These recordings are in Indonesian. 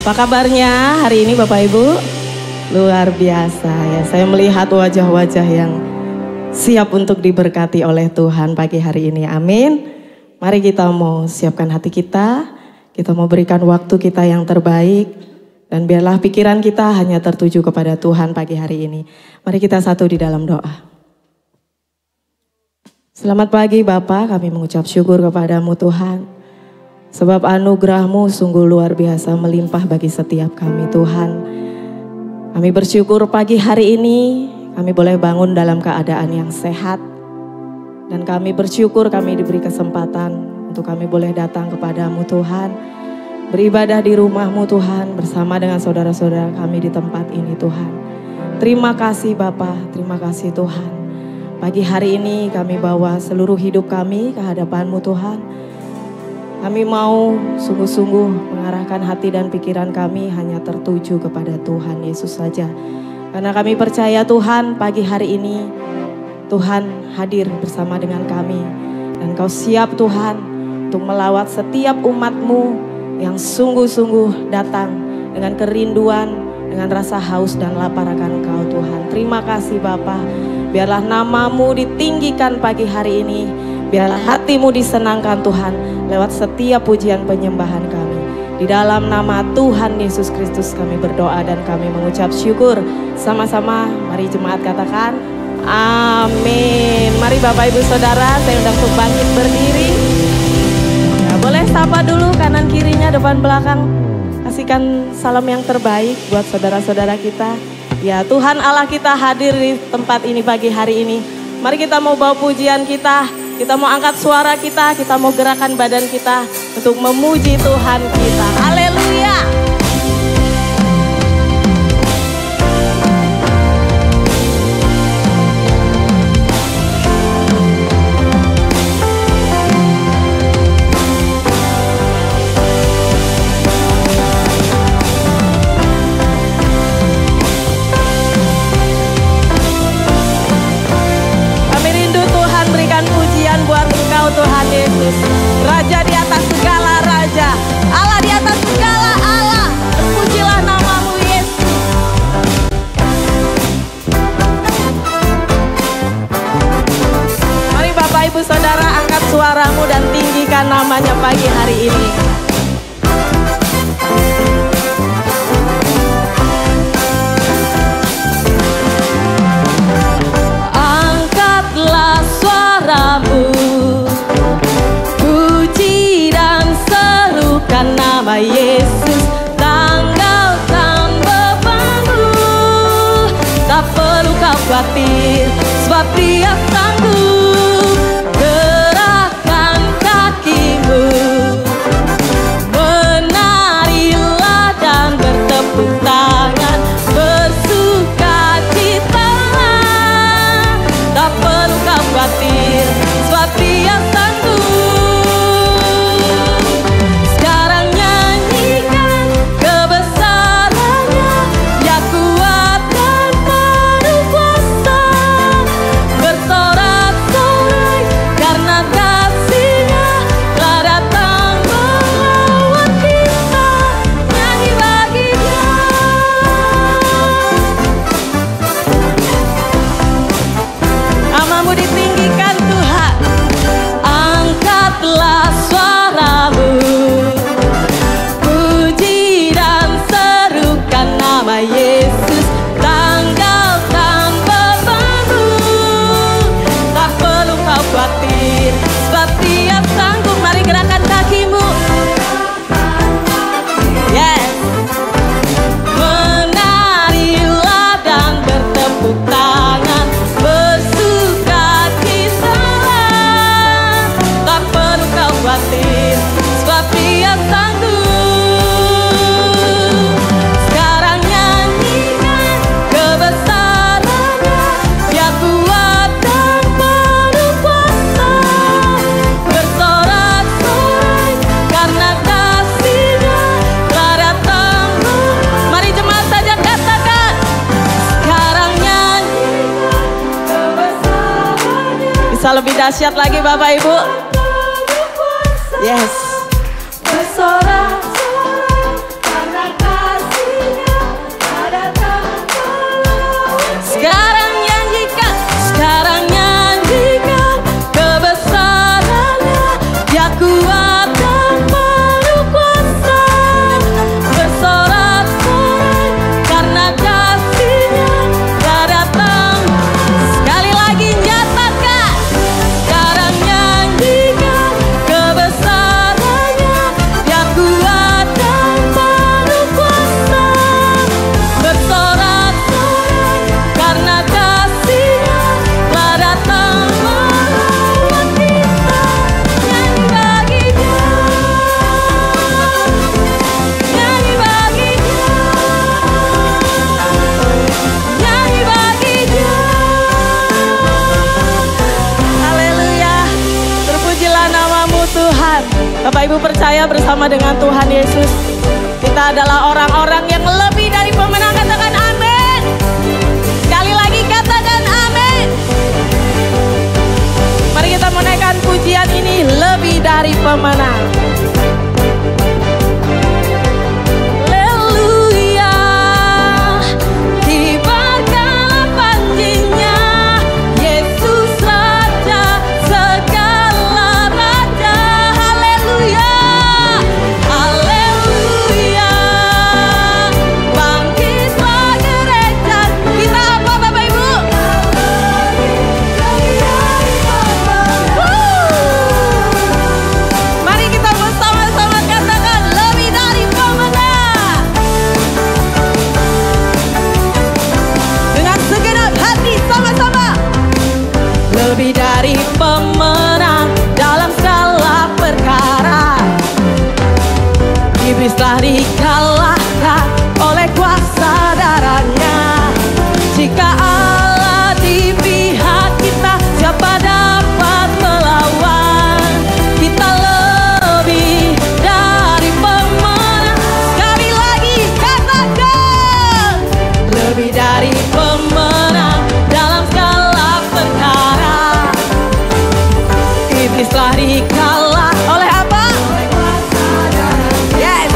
Apa kabarnya hari ini Bapak Ibu? Luar biasa ya, saya melihat wajah-wajah yang siap untuk diberkati oleh Tuhan pagi hari ini, amin. Mari kita mau siapkan hati kita mau berikan waktu kita yang terbaik. Dan biarlah pikiran kita hanya tertuju kepada Tuhan pagi hari ini. Mari kita satu di dalam doa. Selamat pagi Bapa, kami mengucap syukur kepadamu Tuhan. Sebab anugerah-Mu sungguh luar biasa melimpah bagi setiap kami Tuhan. Kami bersyukur pagi hari ini kami boleh bangun dalam keadaan yang sehat. Dan kami bersyukur kami diberi kesempatan untuk kami boleh datang kepadamu Tuhan. Beribadah di rumah-Mu Tuhan bersama dengan saudara-saudara kami di tempat ini Tuhan. Terima kasih Bapa, terima kasih Tuhan. Pagi hari ini kami bawa seluruh hidup kami ke hadapan-Mu Tuhan. Kami mau sungguh-sungguh mengarahkan hati dan pikiran kami hanya tertuju kepada Tuhan Yesus saja. Karena kami percaya Tuhan pagi hari ini Tuhan hadir bersama dengan kami. Dan Kau siap Tuhan untuk melawat setiap umat-Mu yang sungguh-sungguh datang dengan kerinduan, dengan rasa haus dan lapar akan Kau Tuhan. Terima kasih Bapa. Biarlah nama-Mu ditinggikan pagi hari ini. Biarlah hati-Mu disenangkan Tuhan lewat setiap pujian penyembahan kami. Di dalam nama Tuhan Yesus Kristus kami berdoa dan kami mengucap syukur. Sama-sama mari jemaat katakan amin. Mari Bapak Ibu Saudara, saya undang untuk bangkit berdiri. Ya, boleh sapa dulu kanan kirinya, depan belakang. Kasihkan salam yang terbaik buat saudara-saudara kita. Ya, Tuhan Allah kita hadir di tempat ini pagi hari ini. Mari kita mau bawa pujian kita. Kita mau angkat suara kita mau gerakan badan kita untuk memuji Tuhan kita. Haleluya. Tuhan Yesus, Raja di atas segala raja, Allah di atas segala Allah, terpujilah nama-Mu Yesus. Mari Bapak Ibu Saudara angkat suaramu dan tinggikan namanya pagi hari ini. Angkatlah suaramu, nama Yesus, tanggalkan bebanmu. Tak perlu kau khawatir, sebab Dia sanggup. Gerakkan kakimu, menarilah dan bertepuk tangan, bersukacitalah. Tak perlu kau khawatir, sebab Dia sanggup. Bisa lebih dahsyat lagi Bapak Ibu. Yes. Bersorak karena bersama dengan Tuhan Yesus. Kita adalah orang-orang yang lebih dari pemenang. Katakan amin. Sekali lagi katakan amin. Mari kita menaikkan pujian ini, lebih dari pemenang. Lebih dari pemenang dalam segala perkara. Iblis telah dikalahkan oleh kuasa darahnya. Jika Allah di pihak kita, siapa dapat melawan? Kita lebih dari pemenang. Sekali lagi katakan, lebih dari pemenang dalam segala perkara. Iblis telah dikalah oleh apa? Yes.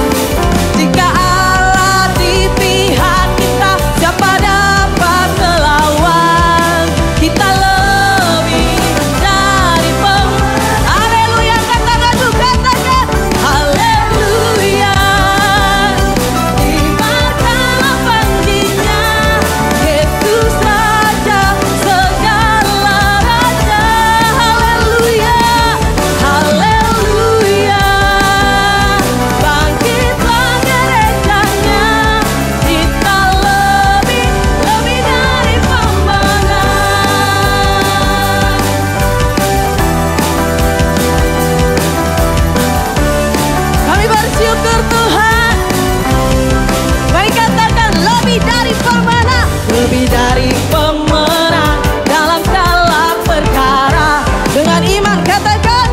Jika Allah di pihak kita, siapa dapat melawan? Kita lebih dari pemenang. Haleluya, katakan tuh, katakan haleluya. Dimakanlah panjinya, Yesus Raja segala raja. Haleluya, haleluya. Bangkitlah gerejanya, kita lebih dari pemenang. Kami bersyukur Tuhan. Mari katakan lebih dari pemenang. Lebih dari pemenang dalam segala perkara. Dengan iman katakan,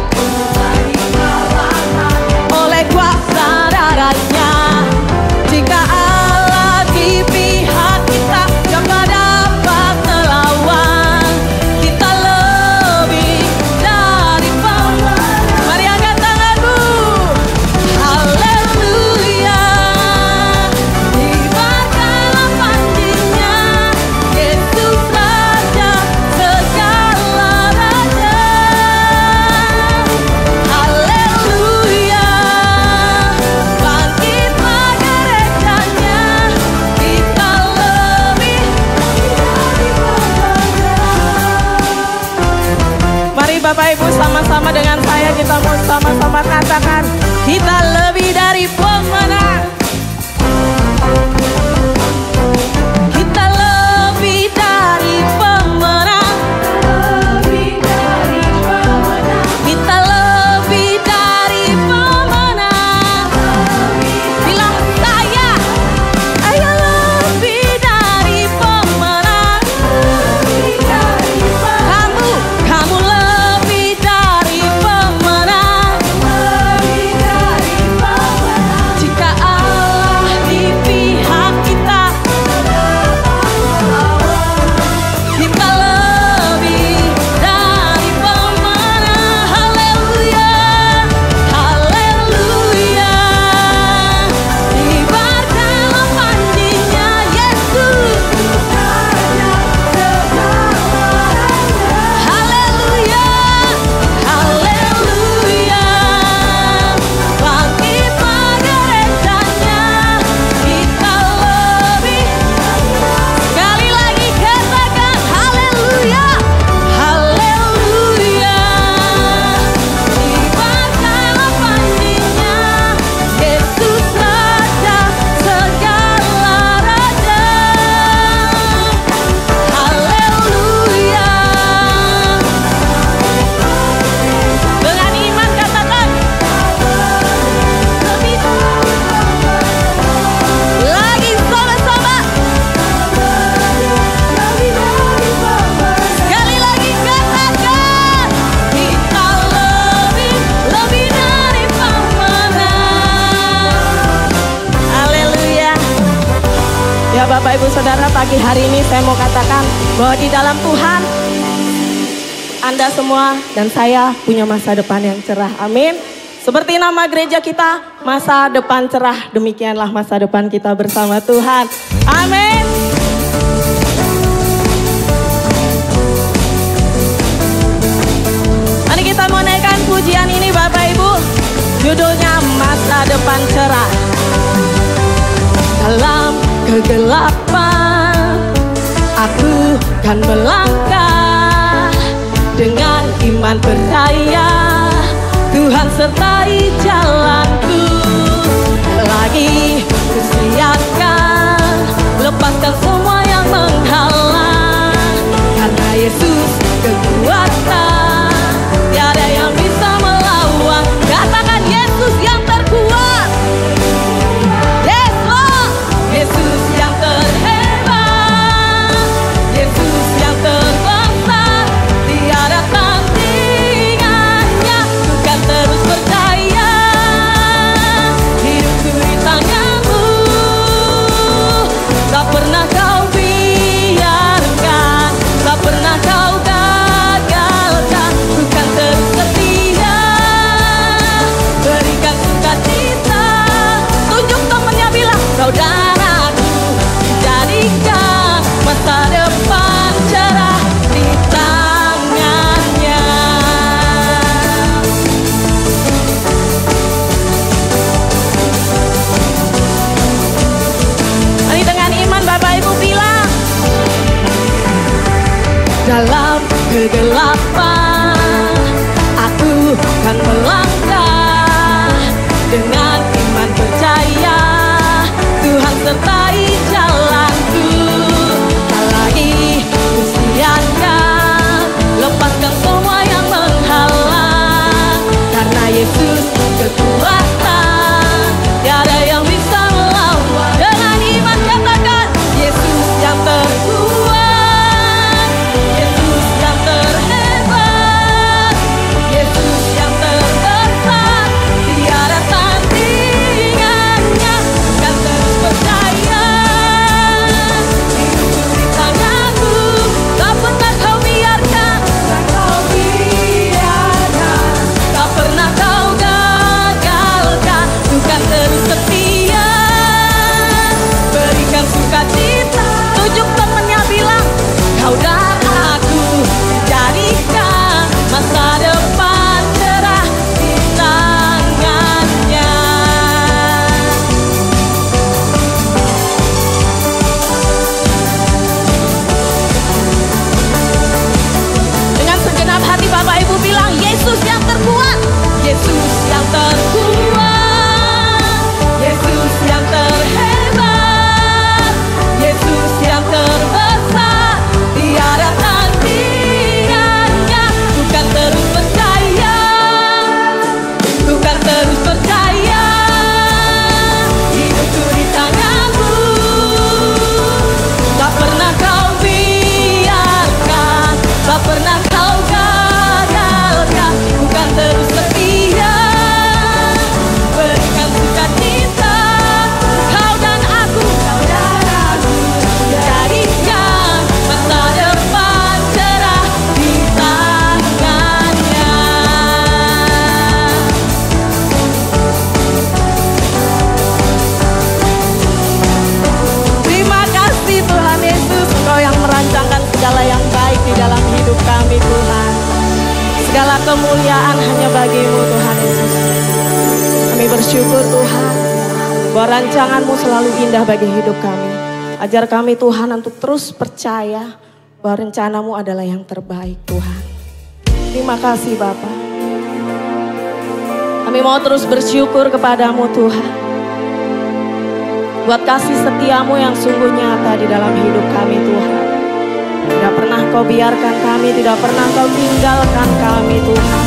oleh kuasa darahnya. Jika Allah di pihak kita, siapa dapat melawan? Kita lebih dari pemenang. Mari angkat tanganmu. Haleluya. Dimakanlah panjinya, Yesus Raja segala raja. Haleluya. Bangkitlah gerejanya, kita lebih dari pemenang. Mari Bapak Ibu sama-sama dengan saya, kita mau sama-sama katakan, kita lebih dari pemenang. Kita lebih dari pemenang. Kita lebih dari pemenang. Bilang saya, ayo lebih dari pemenang. Kamu lebih dari pemenang. Ya Bapak Ibu Saudara, pagi hari ini saya mau katakan bahwa di dalam Tuhan Anda semua dan saya punya masa depan yang cerah. Amin. Seperti nama gereja kita, masa depan cerah. Demikianlah masa depan kita bersama Tuhan. Amin. Mari kita mau naikkan pujian ini Bapak Ibu. Judulnya Masa Depan Cerah. Dalam kegelapan aku kan melangkah, dengan iman percaya Tuhan sertai jalanku. Lagi kusiapkan, lepaskan semua yang menghalang, karena Yesus kekuatan, tiada yang bisa melawan. Katakan Yesus yang terkuat. Yes Lord, Yesus yang terhebat, Yesus yang terbesar, tiada tandingannya. Bukan terus percaya, hidupku di tanganmu, tak pernah kau biarkan, tak pernah kau gagalkan. Bukan terus setia, berikan sukacita. Tunjuk temannya, bilang saudaraku, jadikan masa depan cerah di tangannya. Mari dengan iman Bapak Ibu bilang, dalam kegelapan aku kan melangkah, dengan iman percaya Tuhan sertai jalanku. Tak lagi kusiapkan, lepaskan semua yang menghalang, karena Yesus kekuatan, tiada yang bisa melawan. Dengan iman katakan Yesus yang terkuat, Yesus yang terhebat, Yesus yang terbesar, tiada tandingannya. Bukan terus percaya, hidupku di tanganmu, tak pernah kau biarkan, tak pernah kau gagalkan. Bukan terus setia, berikan sukacita. Tunjuk temannya, bilang kau dan aku, jadikan masa depan cerah di tangannya. Dengan segenap hati Bapak Ibu bilang, Yesus yang terkuat, Yesus yang terkuat, Yesus yang terhebat, Yesus yang terbesar, tiada tandingannya. Bukan terus percaya, bukan terus percaya, hidupku di tanganmu, tak pernah kau biarkan, tak pernah kau gagalkan. Bukan terus setia, berikan sukacita. Kau dan aku, jadikan masa depan cerah di tangannya. Terima kasih Tuhan Yesus, Engkau yang merancangkan segala yang baik di dalam hidup kami Tuhan. Segala kemuliaan hanya bagi-Mu Tuhan Yesus. Kami bersyukur Tuhan, bahwa rancangan-Mu selalu indah bagi hidup kami. Ajar kami Tuhan untuk terus percaya bahwa rencana-Mu adalah yang terbaik Tuhan. Terima kasih Bapa. Kami mau terus bersyukur kepada-Mu Tuhan, buat kasih setia-Mu yang sungguh nyata di dalam hidup kami Tuhan. Tidak pernah Kau biarkan kami, tidak pernah Kau tinggalkan kami Tuhan.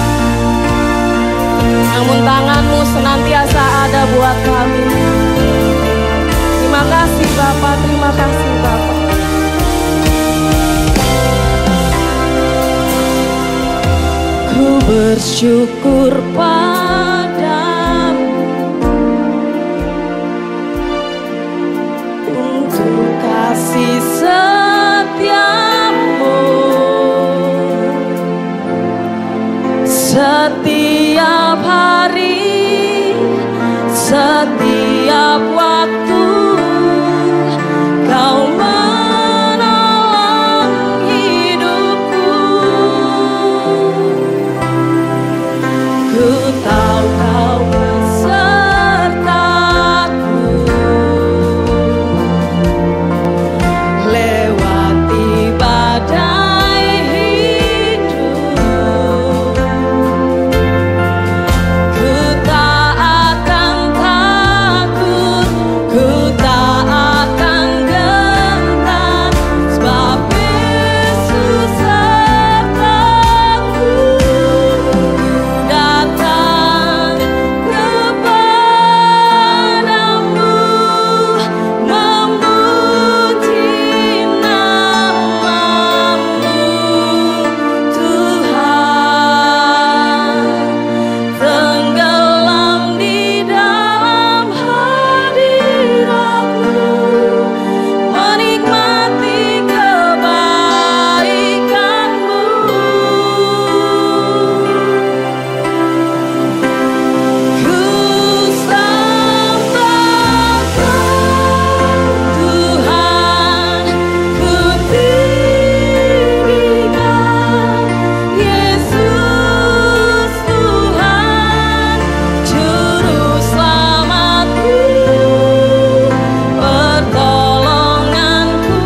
Namun tangan-Mu senantiasa ada buat kami. Terima kasih Bapa, terima kasih Bapa. Ku bersyukur padamu untuk kasih setiamu setiap hari, setiap waktu. Kau menolong hidupku. Ku tahu kau besertaku lewati badai hidup. Ku tak akan takut, ku tak akan gentar, sebab Yesus sertaku. Ku datang kepadamu, memuji namamu Tuhan. Tenggelam di dalam hadirat-Mu, menikmati kebaikan-Mu. Ku sembah Tuhan, ku tinggikan Yesus Tuhan, Juru Selamatku, pertolonganku.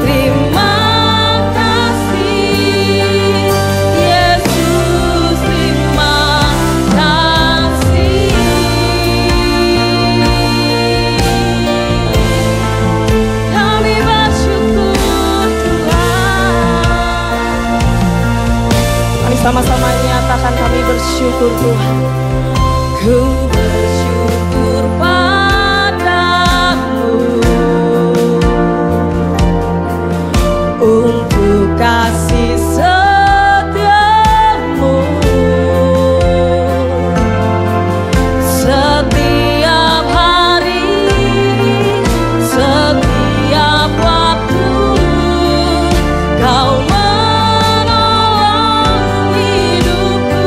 Terima kasih Yesus, terima kasih. Kami bersyukur Tuhan. Mari sama-sama nyatakan kami bersyukur Tuhan. Ku bersyukur padamu untuk kasih setiamu setiap hari, setiap waktu. Kau menolong hidupku.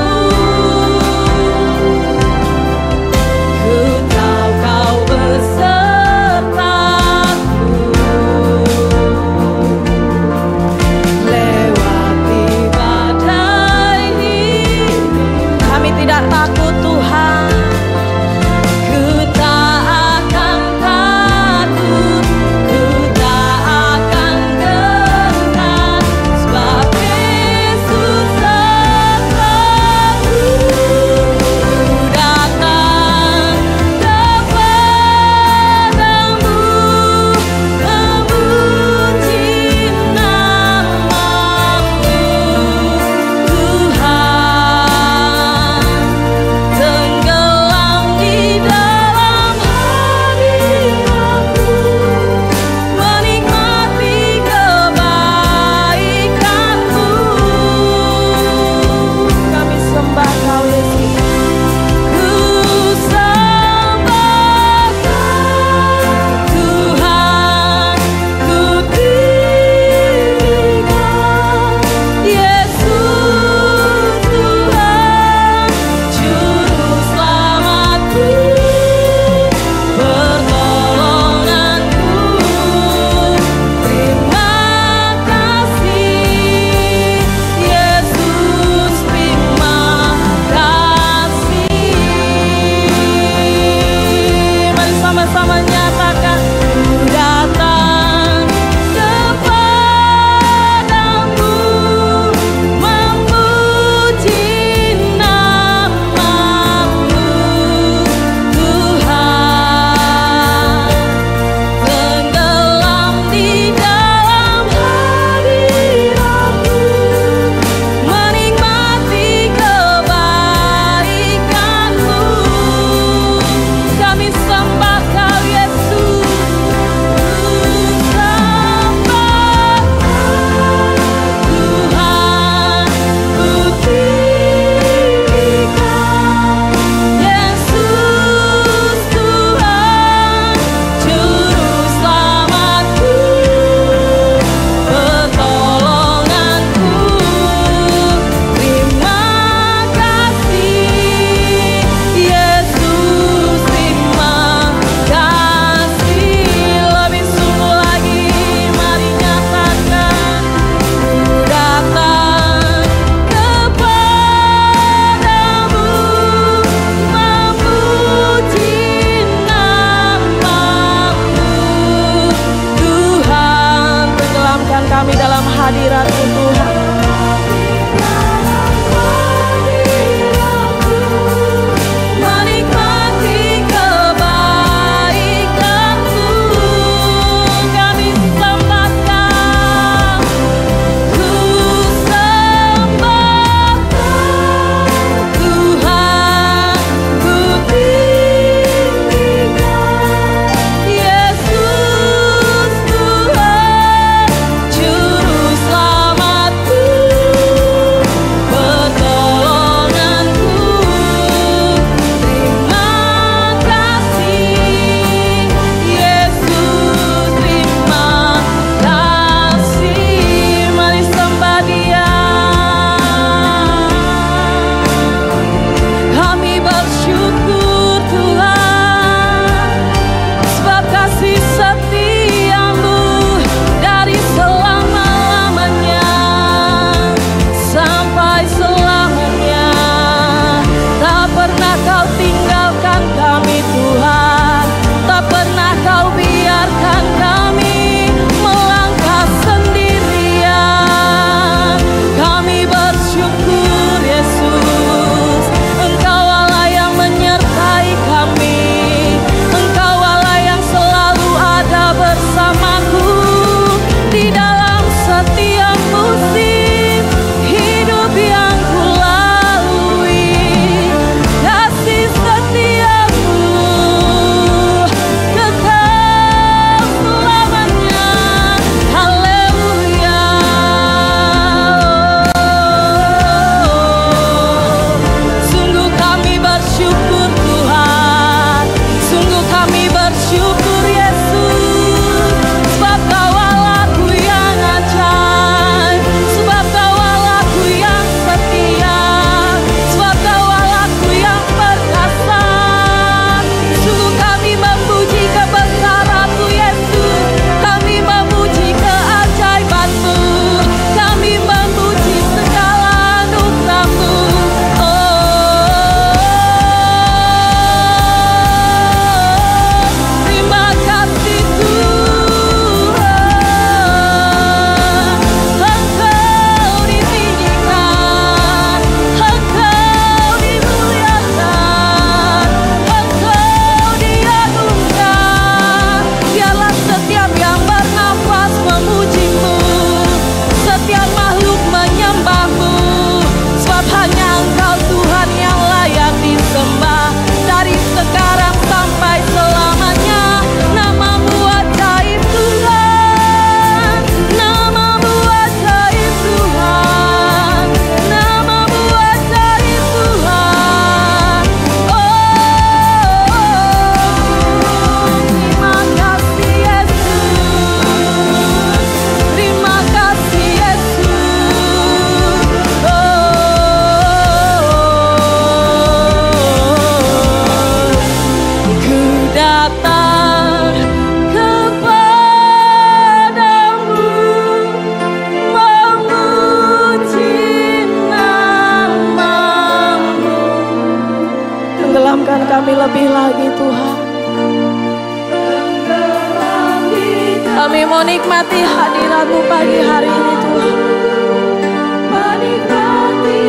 Kami mau nikmati hadirat-Mu pagi hari ini Tuhan.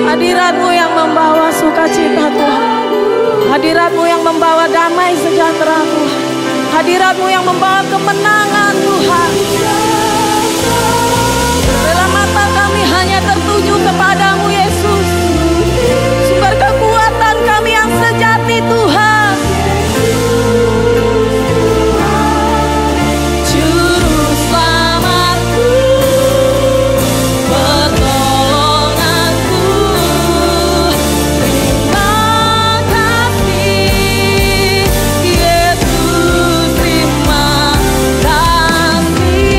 Hadirat-Mu yang membawa sukacita Tuhan. Hadirat-Mu yang membawa damai sejahtera Tuhan. Hadirat-Mu yang membawa kemenangan Tuhan. Bila mata kami hanya tertuju kepadamu Yesus, sumber kekuatan kami yang sejati Tuhan. Juru selamatku, pertolonganku, terima kasih Yesus, terima kasih.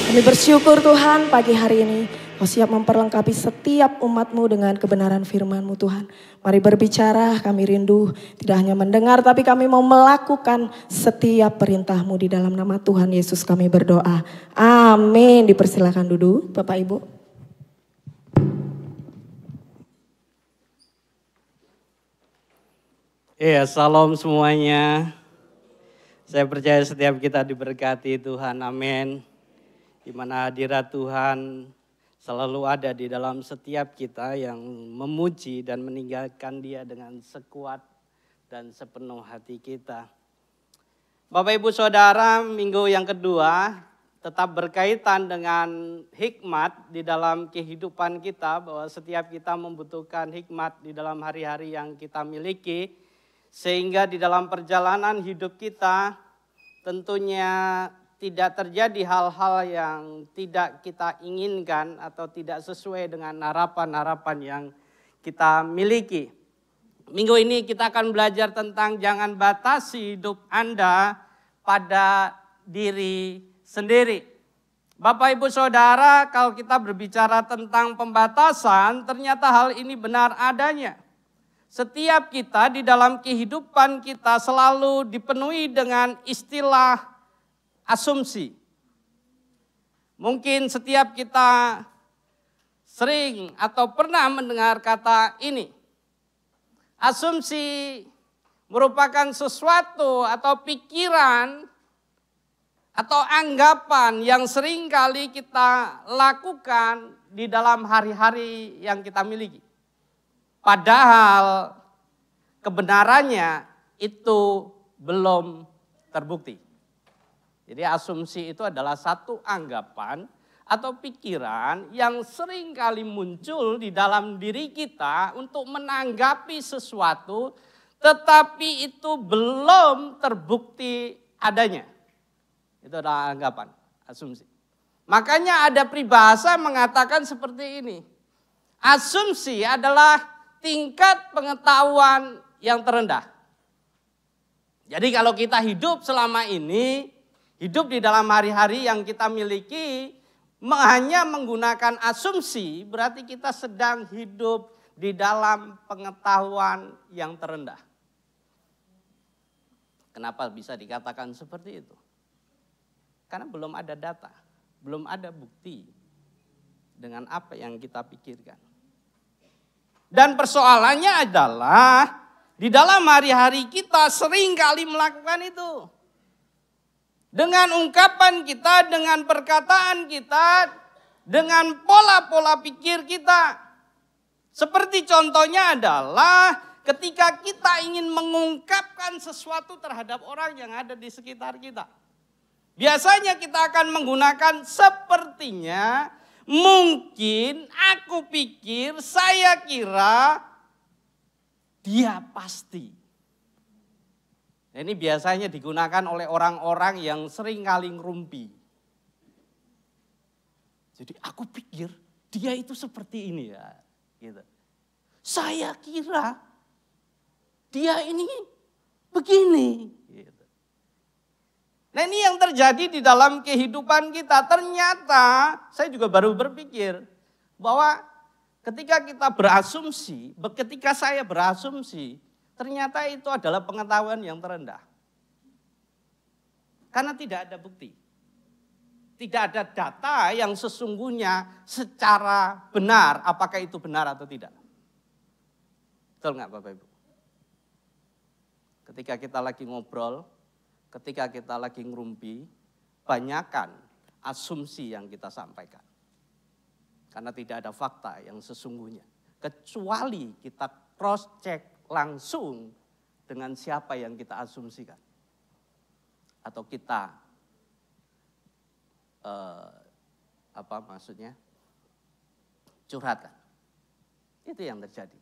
Kami bersyukur Tuhan pagi hari ini Kau siap memperlengkapi setiap umat-Mu dengan kebenaran firman-Mu Tuhan. Mari berbicara, kami rindu tidak hanya mendengar tapi kami mau melakukan setiap perintah-Mu di dalam nama Tuhan Yesus kami berdoa. Amin. Dipersilakan duduk Bapak Ibu. Iya, salam semuanya. Saya percaya setiap kita diberkati Tuhan, amin. Di mana hadirat Tuhan selalu ada di dalam setiap kita yang memuji dan meninggalkan Dia dengan sekuat dan sepenuh hati kita. Bapak Ibu Saudara, minggu yang kedua tetap berkaitan dengan hikmat di dalam kehidupan kita, bahwa setiap kita membutuhkan hikmat di dalam hari-hari yang kita miliki, sehingga di dalam perjalanan hidup kita tentunya tidak terjadi hal-hal yang tidak kita inginkan atau tidak sesuai dengan harapan-harapan yang kita miliki. Minggu ini kita akan belajar tentang jangan batasi hidup Anda pada diri sendiri. Bapak Ibu Saudara, kalau kita berbicara tentang pembatasan, ternyata hal ini benar adanya. Setiap kita di dalam kehidupan kita selalu dipenuhi dengan istilah asumsi. Mungkin setiap kita sering atau pernah mendengar kata ini. Asumsi merupakan sesuatu atau pikiran atau anggapan yang sering kali kita lakukan di dalam hari-hari yang kita miliki. Padahal kebenarannya itu belum terbukti. Jadi asumsi itu adalah satu anggapan atau pikiran yang sering kali muncul di dalam diri kita untuk menanggapi sesuatu tetapi itu belum terbukti adanya. Itu adalah anggapan, asumsi. Makanya ada peribahasa mengatakan seperti ini. Asumsi adalah tingkat pengetahuan yang terendah. Jadi kalau kita hidup selama ini, hidup di dalam hari-hari yang kita miliki hanya menggunakan asumsi, berarti kita sedang hidup di dalam pengetahuan yang terendah. Kenapa bisa dikatakan seperti itu? Karena belum ada data, belum ada bukti dengan apa yang kita pikirkan. Dan persoalannya adalah di dalam hari-hari kita sering kali melakukan itu. Dengan ungkapan kita, dengan perkataan kita, dengan pola-pola pikir kita. Seperti contohnya adalah ketika kita ingin mengungkapkan sesuatu terhadap orang yang ada di sekitar kita. Biasanya kita akan menggunakan sepertinya, mungkin, aku pikir, saya kira, dia pasti. Ini biasanya digunakan oleh orang-orang yang sering kali ngerumpi. Jadi aku pikir dia itu seperti ini ya. Gitu. Saya kira dia ini begini. Gitu. Nah ini yang terjadi di dalam kehidupan kita. Ternyata saya juga baru berpikir bahwa ketika kita berasumsi, ketika saya berasumsi, ternyata itu adalah pengetahuan yang terendah. Karena tidak ada bukti. Tidak ada data yang sesungguhnya secara benar apakah itu benar atau tidak. Betul nggak Bapak Ibu? Ketika kita lagi ngobrol, ketika kita lagi ngerumpi, banyakkan asumsi yang kita sampaikan. Karena tidak ada fakta yang sesungguhnya. Kecuali kita cross check langsung dengan siapa yang kita asumsikan. Atau kita curhatkan. Itu yang terjadi.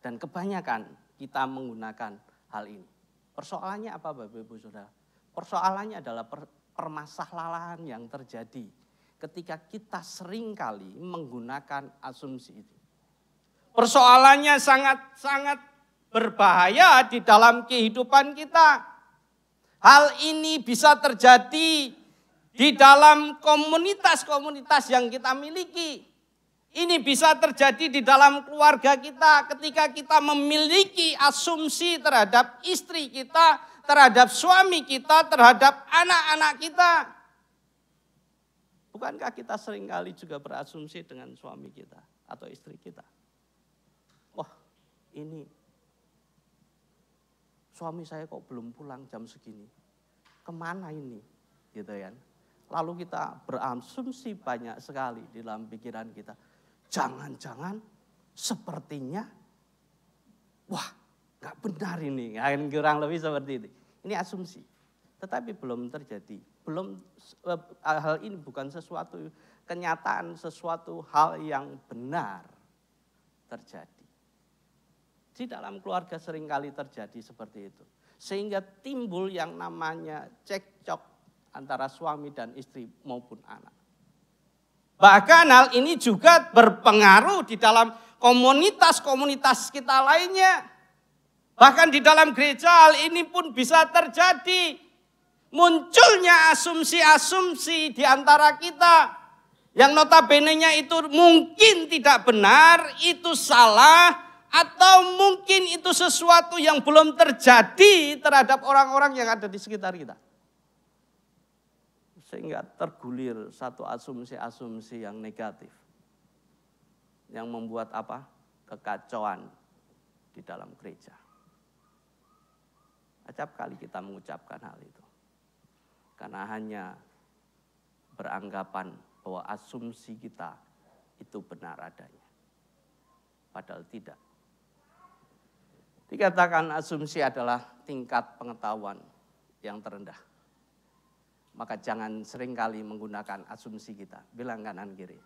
Dan kebanyakan kita menggunakan hal ini. Persoalannya apa Bapak Ibu Saudara? Persoalannya adalah permasalahan yang terjadi ketika kita seringkali menggunakan asumsi itu. Persoalannya sangat berbahaya di dalam kehidupan kita. Hal ini bisa terjadi di dalam komunitas-komunitas yang kita miliki. Ini bisa terjadi di dalam keluarga kita ketika kita memiliki asumsi terhadap istri kita, terhadap suami kita, terhadap anak-anak kita. Bukankah kita seringkali juga berasumsi dengan suami kita atau istri kita? Wah, ini suami saya kok belum pulang jam segini. Kemana ini? Gitu kan. Lalu kita berasumsi banyak sekali di dalam pikiran kita. Jangan-jangan sepertinya, wah gak benar ini. Kurang lebih seperti itu. Ini asumsi. Tetapi belum terjadi. Hal ini bukan sesuatu kenyataan, sesuatu hal yang benar terjadi. Di dalam keluarga seringkali terjadi seperti itu. Sehingga timbul yang namanya cekcok antara suami dan istri maupun anak. Bahkan hal ini juga berpengaruh di dalam komunitas-komunitas kita lainnya. Bahkan di dalam gereja hal ini pun bisa terjadi. Munculnya asumsi-asumsi di antara kita. Yang notabene-nya itu mungkin tidak benar, itu salah. Atau mungkin itu sesuatu yang belum terjadi terhadap orang-orang yang ada di sekitar kita. Sehingga tergulir satu asumsi-asumsi yang negatif. Yang membuat apa? Kekacauan di dalam gereja. Acap kali kita mengucapkan hal itu. Karena hanya beranggapan bahwa asumsi kita itu benar adanya. Padahal tidak. Dikatakan asumsi adalah tingkat pengetahuan yang terendah. Maka jangan seringkali menggunakan asumsi kita. Bilang kanan kiri.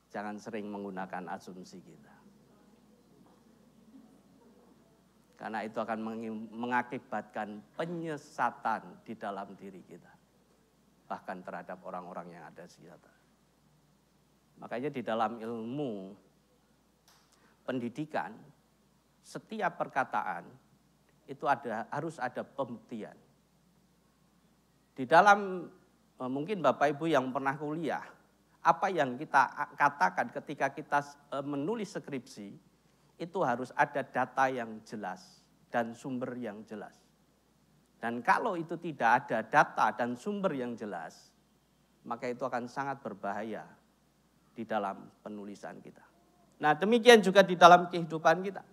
Jangan sering menggunakan asumsi kita. Karena itu akan mengakibatkan penyesatan di dalam diri kita. Bahkan terhadap orang-orang yang ada di sekitar. Makanya di dalam ilmu pendidikan, setiap perkataan itu harus ada pembuktian. Di dalam mungkin Bapak Ibu yang pernah kuliah, apa yang kita katakan ketika kita menulis skripsi, itu harus ada data yang jelas dan sumber yang jelas. Dan kalau itu tidak ada data dan sumber yang jelas, maka itu akan sangat berbahaya di dalam penulisan kita. Nah, demikian juga di dalam kehidupan kita.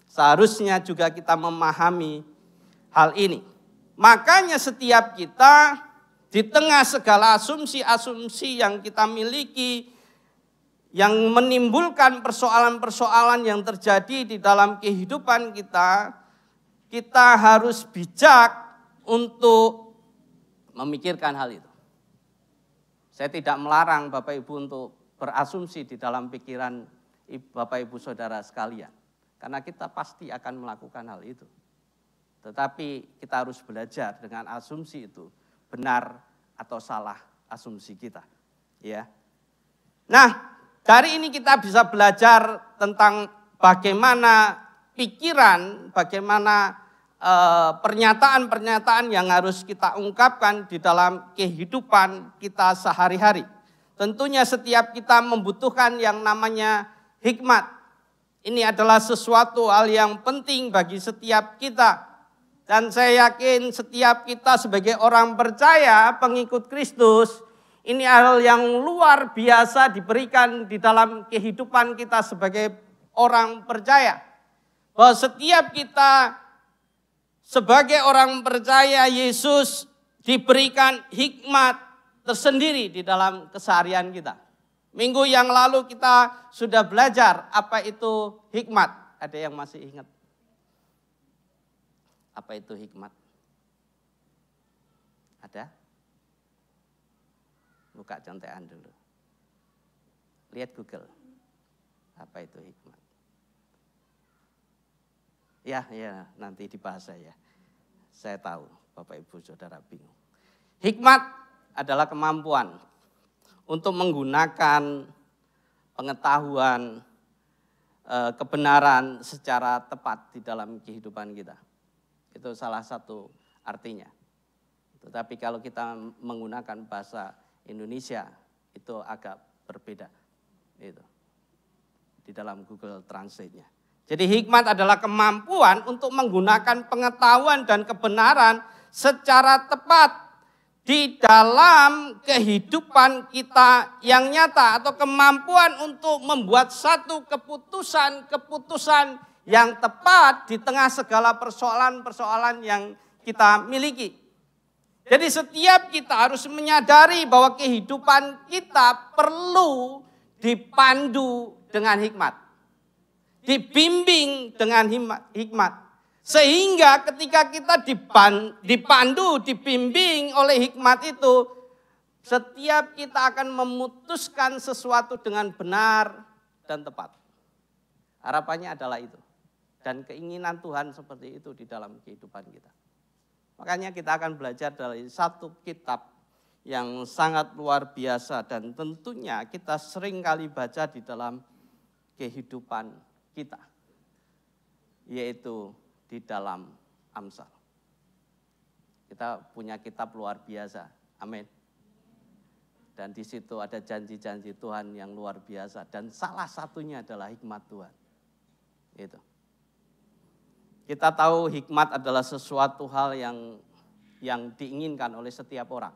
Seharusnya juga kita memahami hal ini. Makanya setiap kita di tengah segala asumsi-asumsi yang kita miliki, yang menimbulkan persoalan-persoalan yang terjadi di dalam kehidupan kita, kita harus bijak untuk memikirkan hal itu. Saya tidak melarang Bapak Ibu untuk berasumsi di dalam pikiran Bapak Ibu Saudara sekalian. Karena kita pasti akan melakukan hal itu. Tetapi kita harus belajar dengan asumsi itu benar atau salah asumsi kita, ya. Nah, dari ini kita bisa belajar tentang bagaimana pikiran, bagaimana pernyataan-pernyataan yang harus kita ungkapkan di dalam kehidupan kita sehari-hari. Tentunya setiap kita membutuhkan yang namanya hikmat. Ini adalah sesuatu hal yang penting bagi setiap kita. Dan saya yakin setiap kita sebagai orang percaya, pengikut Kristus, ini hal yang luar biasa diberikan di dalam kehidupan kita sebagai orang percaya. Bahwa setiap kita sebagai orang percaya Yesus diberikan hikmat tersendiri di dalam keseharian kita. Minggu yang lalu kita sudah belajar apa itu hikmat. Ada yang masih ingat? Apa itu hikmat? Ada? Buka contekan dulu. Lihat Google. Apa itu hikmat? Ya, nanti dibahas saya. Saya tahu Bapak Ibu Saudara bingung. Hikmat adalah kemampuan untuk menggunakan pengetahuan, kebenaran secara tepat di dalam kehidupan kita. Itu salah satu artinya. Tetapi kalau kita menggunakan bahasa Indonesia itu agak berbeda. Itu. di dalam Google Translate-nya. Jadi hikmat adalah kemampuan untuk menggunakan pengetahuan dan kebenaran secara tepat di dalam kehidupan kita yang nyata, atau kemampuan untuk membuat satu keputusan yang tepat di tengah segala persoalan-persoalan yang kita miliki. Jadi setiap kita harus menyadari bahwa kehidupan kita perlu dipandu dengan hikmat. Dibimbing dengan hikmat. Sehingga ketika kita dipandu, dibimbing oleh hikmat itu, setiap kita akan memutuskan sesuatu dengan benar dan tepat. Harapannya adalah itu. Dan keinginan Tuhan seperti itu di dalam kehidupan kita. Makanya kita akan belajar dari satu kitab yang sangat luar biasa dan tentunya kita sering kali baca di dalam kehidupan kita, yaitu di dalam Amsal. Kita punya kitab luar biasa, amin. Dan di situ ada janji-janji Tuhan yang luar biasa dan salah satunya adalah hikmat Tuhan. Itu. Kita tahu hikmat adalah sesuatu hal yang diinginkan oleh setiap orang.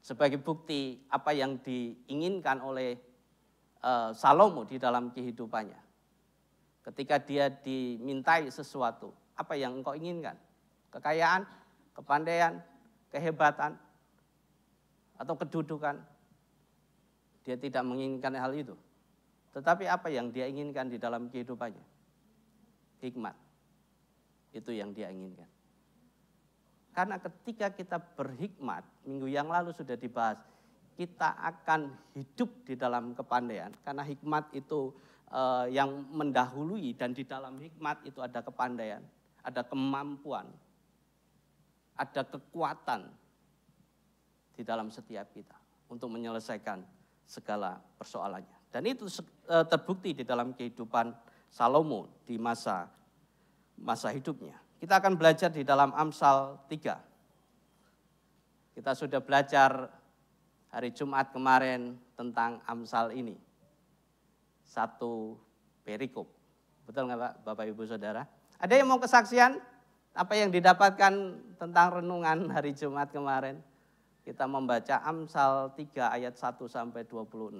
Sebagai bukti apa yang diinginkan oleh Salomo di dalam kehidupannya. Ketika dia dimintai sesuatu, apa yang engkau inginkan? Kekayaan, kepandaian, kehebatan, atau kedudukan? Dia tidak menginginkan hal itu. Tetapi apa yang dia inginkan di dalam kehidupannya? Hikmat. Itu yang dia inginkan. Karena ketika kita berhikmat, minggu yang lalu sudah dibahas, kita akan hidup di dalam kepandaian. Karena hikmat itu yang mendahului, dan di dalam hikmat itu ada kepandaian, ada kemampuan, ada kekuatan di dalam setiap kita untuk menyelesaikan segala persoalannya. Dan itu terbukti di dalam kehidupan Salomo di masa hidupnya. Kita akan belajar di dalam Amsal 3. Kita sudah belajar hari Jumat kemarin tentang Amsal ini. Satu perikop. Betul nggak Pak, Bapak Ibu Saudara? Ada yang mau kesaksian apa yang didapatkan tentang renungan hari Jumat kemarin? Kita membaca Amsal 3 ayat 1 sampai 26.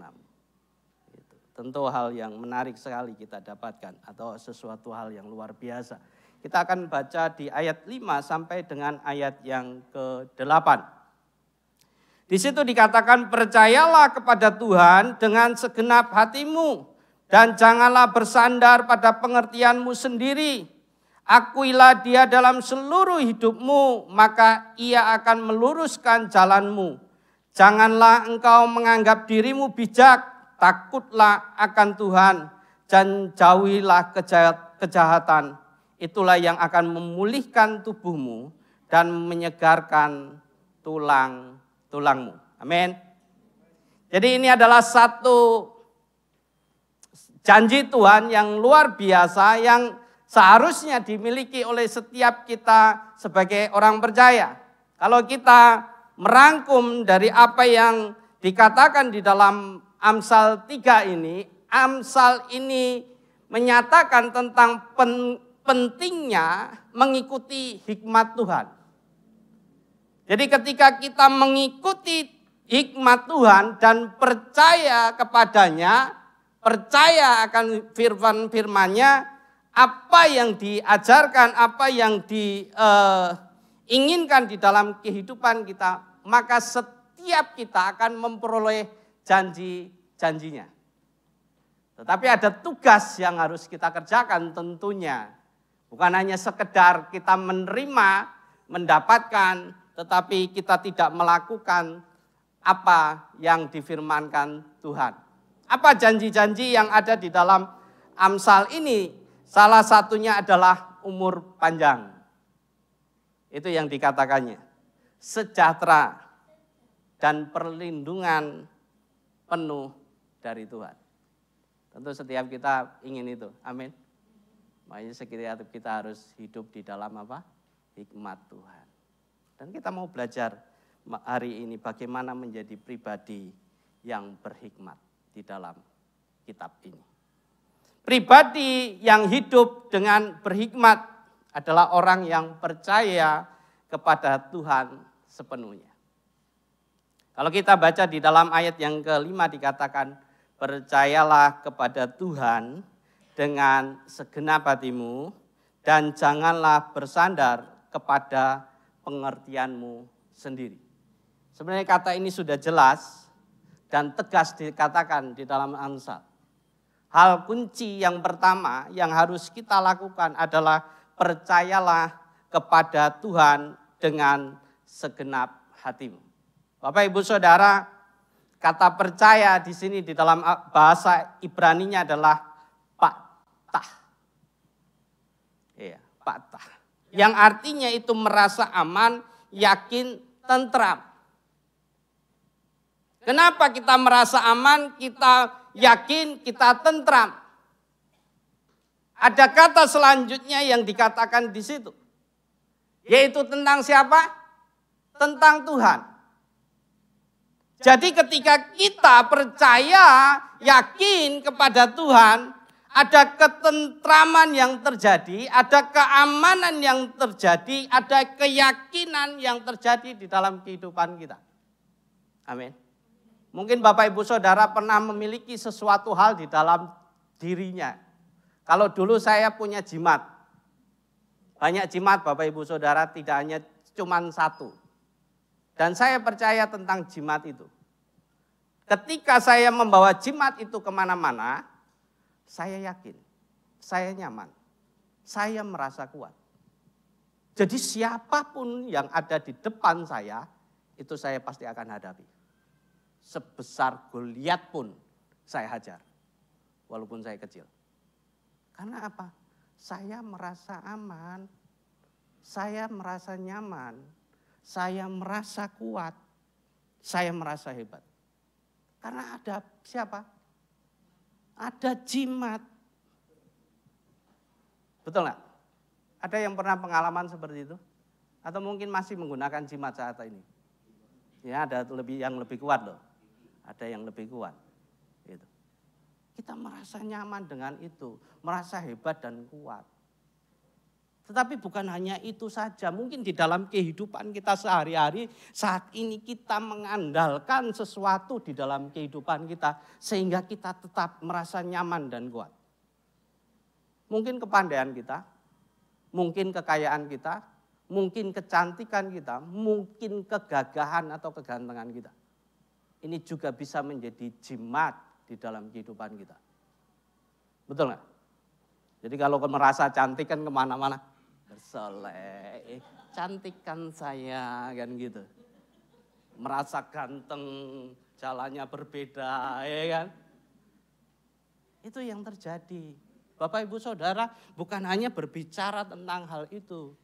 Itu tentu hal yang menarik sekali kita dapatkan, atau sesuatu hal yang luar biasa. Kita akan baca di ayat 5 sampai dengan ayat yang ke-8. Di situ dikatakan, percayalah kepada Tuhan dengan segenap hatimu dan janganlah bersandar pada pengertianmu sendiri. Akuilah dia dalam seluruh hidupmu, maka ia akan meluruskan jalanmu. Janganlah engkau menganggap dirimu bijak, takutlah akan Tuhan dan jauhilah kejahatan. Itulah yang akan memulihkan tubuhmu dan menyegarkan tulangmu. Amin. Jadi ini adalah satu janji Tuhan yang luar biasa yang seharusnya dimiliki oleh setiap kita sebagai orang percaya. Kalau kita merangkum dari apa yang dikatakan di dalam Amsal 3 ini, Amsal ini menyatakan tentang pentingnya mengikuti hikmat Tuhan. Jadi ketika kita mengikuti hikmat Tuhan dan percaya kepadanya, percaya akan firman-firmannya, apa yang diajarkan, apa yang diinginkan di dalam kehidupan kita, maka setiap kita akan memperoleh janji-janjinya. Tetapi ada tugas yang harus kita kerjakan tentunya. Bukan hanya sekedar kita menerima, mendapatkan, tetapi kita tidak melakukan apa yang difirmankan Tuhan. Apa janji-janji yang ada di dalam Amsal ini? Salah satunya adalah umur panjang. Itu yang dikatakannya. Sejahtera dan perlindungan penuh dari Tuhan. Tentu setiap kita ingin itu. Amin. Makanya setiap kita harus hidup di dalam apa? Hikmat Tuhan. Dan kita mau belajar hari ini bagaimana menjadi pribadi yang berhikmat di dalam kitab ini. Pribadi yang hidup dengan berhikmat adalah orang yang percaya kepada Tuhan sepenuhnya. Kalau kita baca di dalam ayat yang kelima dikatakan, percayalah kepada Tuhan dengan segenap hatimu dan janganlah bersandar kepada pengertianmu sendiri. Sebenarnya kata ini sudah jelas dan tegas dikatakan di dalam Amsal. Hal kunci yang pertama yang harus kita lakukan adalah percayalah kepada Tuhan dengan segenap hatimu. Bapak Ibu Saudara, kata percaya di sini di dalam bahasa Ibraninya adalah patah. Iya, patah. Yang artinya itu merasa aman, yakin, tentram. Kenapa kita merasa aman, kita yakin, kita tentram? Ada kata selanjutnya yang dikatakan di situ. Yaitu tentang siapa? Tentang Tuhan. Jadi ketika kita percaya, yakin kepada Tuhan, ada ketentraman yang terjadi, ada keamanan yang terjadi, ada keyakinan yang terjadi di dalam kehidupan kita. Amin. Mungkin Bapak Ibu Saudara pernah memiliki sesuatu hal di dalam dirinya. Kalau dulu saya punya jimat. Banyak jimat Bapak Ibu Saudara, tidak hanya cuma satu. Dan saya percaya tentang jimat itu. Ketika saya membawa jimat itu kemana-mana, saya yakin, saya nyaman, saya merasa kuat. Jadi siapapun yang ada di depan saya, itu saya pasti akan hadapi. Sebesar Goliat pun saya hajar, walaupun saya kecil. Karena apa? Saya merasa aman, saya merasa nyaman, saya merasa kuat, saya merasa hebat. Karena ada siapa? Ada jimat. Betul nggak? Ada yang pernah pengalaman seperti itu? Atau mungkin masih menggunakan jimat saat ini? Ya, ada yang lebih kuat loh. Ada yang lebih kuat. Gitu. Kita merasa nyaman dengan itu, merasa hebat dan kuat. Tetapi bukan hanya itu saja, mungkin di dalam kehidupan kita sehari-hari saat ini kita mengandalkan sesuatu di dalam kehidupan kita sehingga kita tetap merasa nyaman dan kuat. Mungkin kepandaian kita, mungkin kekayaan kita, mungkin kecantikan kita, mungkin kegagahan atau kegantengan kita. Ini juga bisa menjadi jimat di dalam kehidupan kita. Betul nggak? Jadi kalau merasa cantik kan kemana-mana. Bersolek, cantikkan saya kan gitu. Merasa ganteng, jalannya berbeda ya kan. Itu yang terjadi. Bapak Ibu Saudara bukan hanya berbicara tentang hal itu.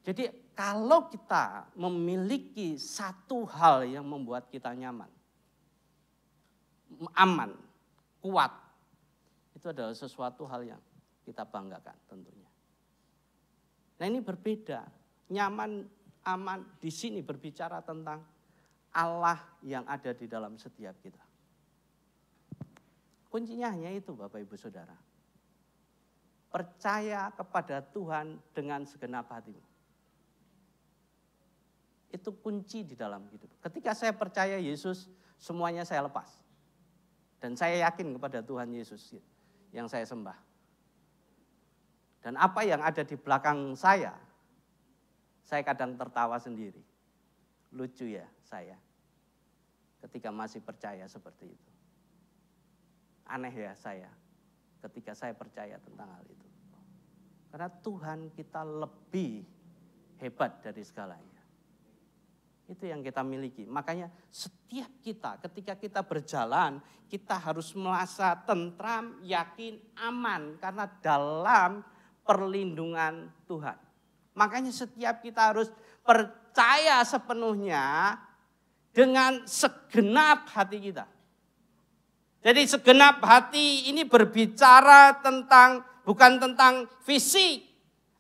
Jadi kalau kita memiliki satu hal yang membuat kita nyaman, aman, kuat, itu adalah sesuatu hal yang kita banggakan tentunya. Nah ini berbeda, nyaman, aman, di sini berbicara tentang Allah yang ada di dalam setiap kita. Kuncinya hanya itu Bapak Ibu Saudara. Percaya kepada Tuhan dengan segenap hatimu. Itu kunci di dalam hidup. Ketika saya percaya Yesus, semuanya saya lepas. Dan saya yakin kepada Tuhan Yesus yang saya sembah. Dan apa yang ada di belakang saya kadang tertawa sendiri. Lucu ya saya, ketika masih percaya seperti itu. Aneh ya saya, ketika saya percaya tentang hal itu. Karena Tuhan kita lebih hebat dari segalanya. Itu yang kita miliki. Makanya setiap kita ketika kita berjalan, kita harus merasa tentram, yakin, aman. Karena dalam perlindungan Tuhan. Makanya setiap kita harus percaya sepenuhnya dengan segenap hati kita. Jadi segenap hati ini berbicara tentang, bukan tentang fisik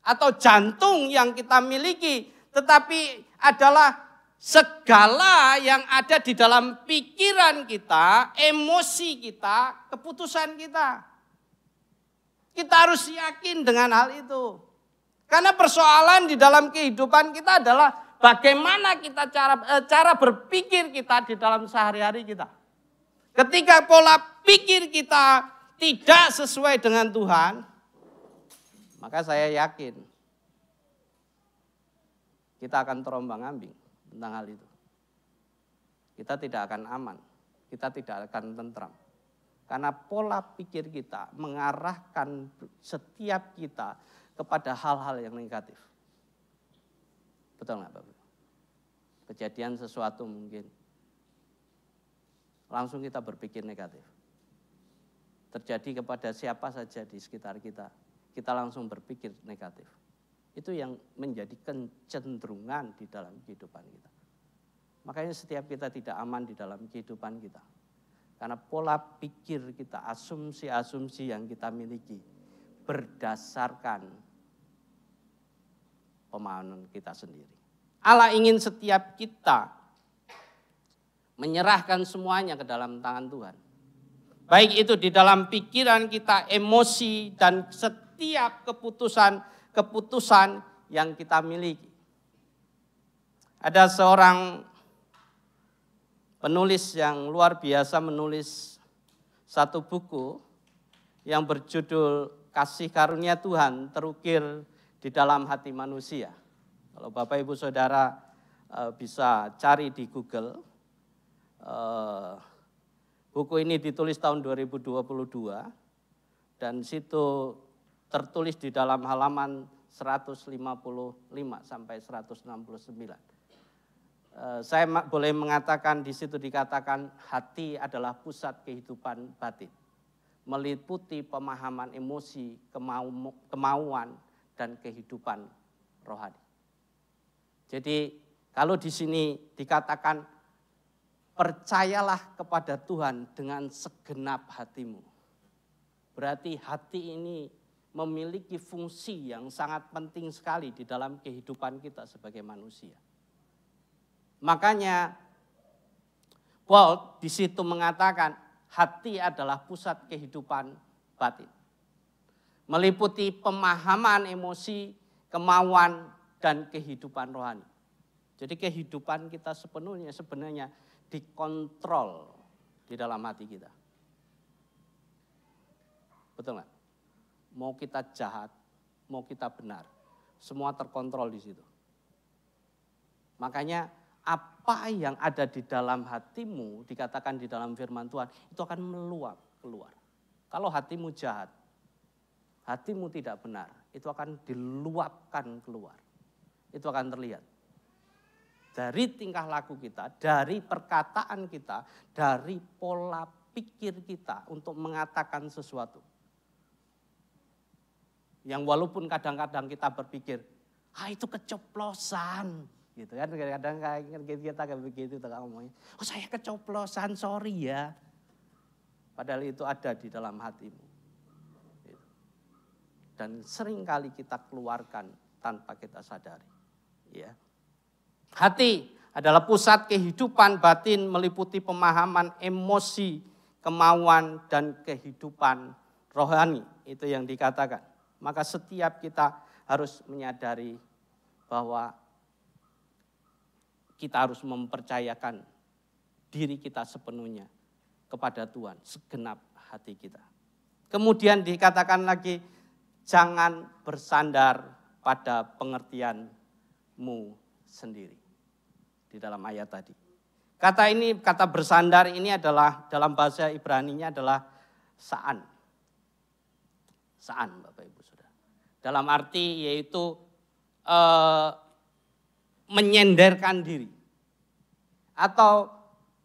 atau jantung yang kita miliki. Tetapi adalah segala yang ada di dalam pikiran kita, emosi kita, keputusan kita. Kita harus yakin dengan hal itu. Karena persoalan di dalam kehidupan kita adalah bagaimana kita cara berpikir kita di dalam sehari-hari kita. Ketika pola pikir kita tidak sesuai dengan Tuhan, maka saya yakin kita akan terombang-ambing tentang hal itu. Kita tidak akan aman, kita tidak akan tentram. Karena pola pikir kita mengarahkan setiap kita kepada hal-hal yang negatif. Betul nggak Bapak? Kejadian sesuatu mungkin, langsung kita berpikir negatif. Terjadi kepada siapa saja di sekitar kita, kita langsung berpikir negatif. Itu yang menjadi kecenderungan di dalam kehidupan kita. Makanya setiap kita tidak aman di dalam kehidupan kita. Karena pola pikir kita, asumsi-asumsi yang kita miliki berdasarkan pemahaman kita sendiri. Allah ingin setiap kita menyerahkan semuanya ke dalam tangan Tuhan. Baik itu di dalam pikiran kita, emosi, dan setiap keputusan yang kita miliki. Ada seorang penulis yang luar biasa menulis satu buku yang berjudul Kasih Karunia Tuhan Terukir di Dalam Hati Manusia. Kalau Bapak Ibu Saudara bisa cari di Google, buku ini ditulis tahun 2022 dan situ tertulis di dalam halaman 155 sampai 169. Saya boleh mengatakan di situ dikatakan hati adalah pusat kehidupan batin, meliputi pemahaman emosi, kemauan dan kehidupan rohani. Jadi kalau di sini dikatakan percayalah kepada Tuhan dengan segenap hatimu, berarti hati ini memiliki fungsi yang sangat penting sekali di dalam kehidupan kita sebagai manusia. Makanya Paul di situ mengatakan hati adalah pusat kehidupan batin. Meliputi pemahaman emosi, kemauan, dan kehidupan rohani. Jadi kehidupan kita sepenuhnya sebenarnya dikontrol di dalam hati kita. Betul nggak? Mau kita jahat, mau kita benar, semua terkontrol di situ. Makanya apa yang ada di dalam hatimu, dikatakan di dalam firman Tuhan, itu akan meluap keluar. Kalau hatimu jahat, hatimu tidak benar, itu akan diluapkan keluar. Itu akan terlihat. Dari tingkah laku kita, dari perkataan kita, dari pola pikir kita untuk mengatakan sesuatu. Yang walaupun kadang-kadang kita berpikir, itu keceplosan. Gitu kan, kadang-kadang kita kayak begitu ngomongnya. Oh saya kecoplosan, sorry ya. Padahal itu ada di dalam hatimu. Dan sering kali kita keluarkan tanpa kita sadari. Ya. Hati adalah pusat kehidupan batin, meliputi pemahaman, emosi, kemauan, dan kehidupan rohani. Itu yang dikatakan. Maka setiap kita harus menyadari bahwa kita harus mempercayakan diri kita sepenuhnya kepada Tuhan, segenap hati kita. Kemudian dikatakan lagi, jangan bersandar pada pengertianmu sendiri. Di dalam ayat tadi. Kata bersandar ini adalah, dalam bahasa Ibrani-nya adalah sa'an. Sa'an Bapak Ibu Saudara. Dalam arti yaitu menyenderkan diri. Atau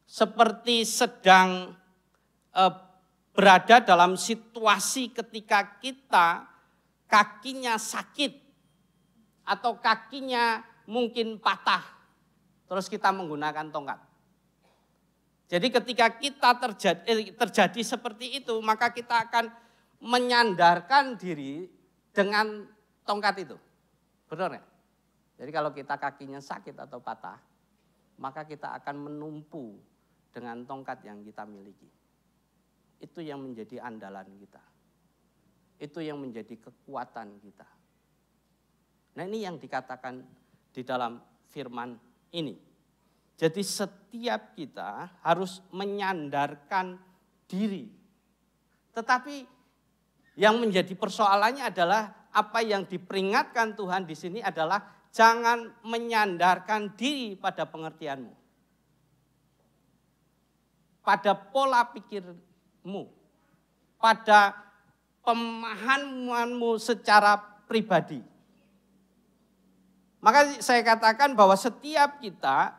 seperti sedang berada dalam situasi ketika kita kakinya sakit atau kakinya mungkin patah, terus kita menggunakan tongkat. Jadi ketika kita terjadi seperti itu, maka kita akan menyandarkan diri dengan tongkat itu. Benar ya? Jadi kalau kita kakinya sakit atau patah, maka kita akan menumpu dengan tongkat yang kita miliki. Itu yang menjadi andalan kita. Itu yang menjadi kekuatan kita. Nah, ini yang dikatakan di dalam firman ini. Jadi setiap kita harus menyandarkan diri. Tetapi yang menjadi persoalannya adalah apa yang diperingatkan Tuhan di sini adalah jangan menyandarkan diri pada pengertianmu. Pada pola pikirmu. Pada pemahamanmu secara pribadi. Maka saya katakan bahwa setiap kita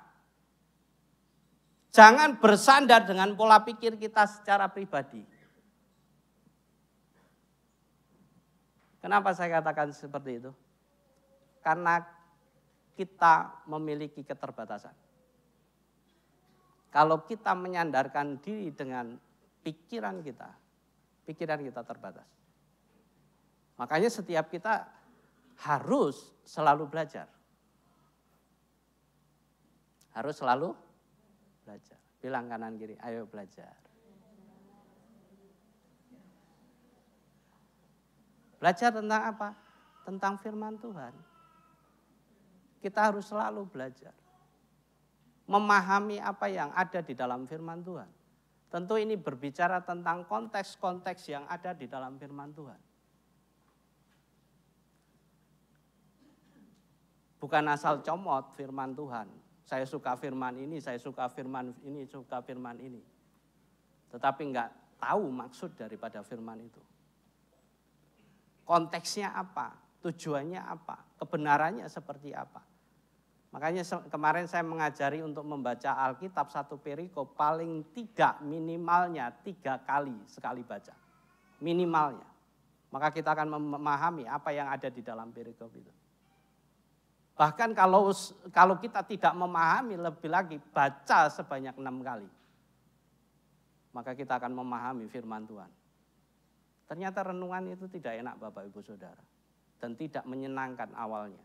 jangan bersandar dengan pola pikir kita secara pribadi. Kenapa saya katakan seperti itu? Karena kita memiliki keterbatasan. Kalau kita menyandarkan diri dengan pikiran kita terbatas. Makanya setiap kita harus selalu belajar. Harus selalu belajar. Bilang kanan kiri, ayo belajar. Belajar tentang apa? Tentang firman Tuhan. Kita harus selalu belajar. Memahami apa yang ada di dalam firman Tuhan. Tentu ini berbicara tentang konteks-konteks yang ada di dalam firman Tuhan. Bukan asal comot firman Tuhan. Saya suka firman ini, saya suka firman ini, suka firman ini. Tetapi enggak tahu maksud daripada firman itu. Konteksnya apa? Tujuannya apa? Kebenarannya seperti apa? Makanya kemarin saya mengajari untuk membaca Alkitab satu perikop paling tidak minimalnya 3 kali sekali baca. Minimalnya. Maka kita akan memahami apa yang ada di dalam perikop itu. Bahkan kalau kita tidak memahami lebih lagi, baca sebanyak 6 kali. Maka kita akan memahami firman Tuhan. Ternyata renungan itu tidak enak Bapak Ibu Saudara. Dan tidak menyenangkan awalnya.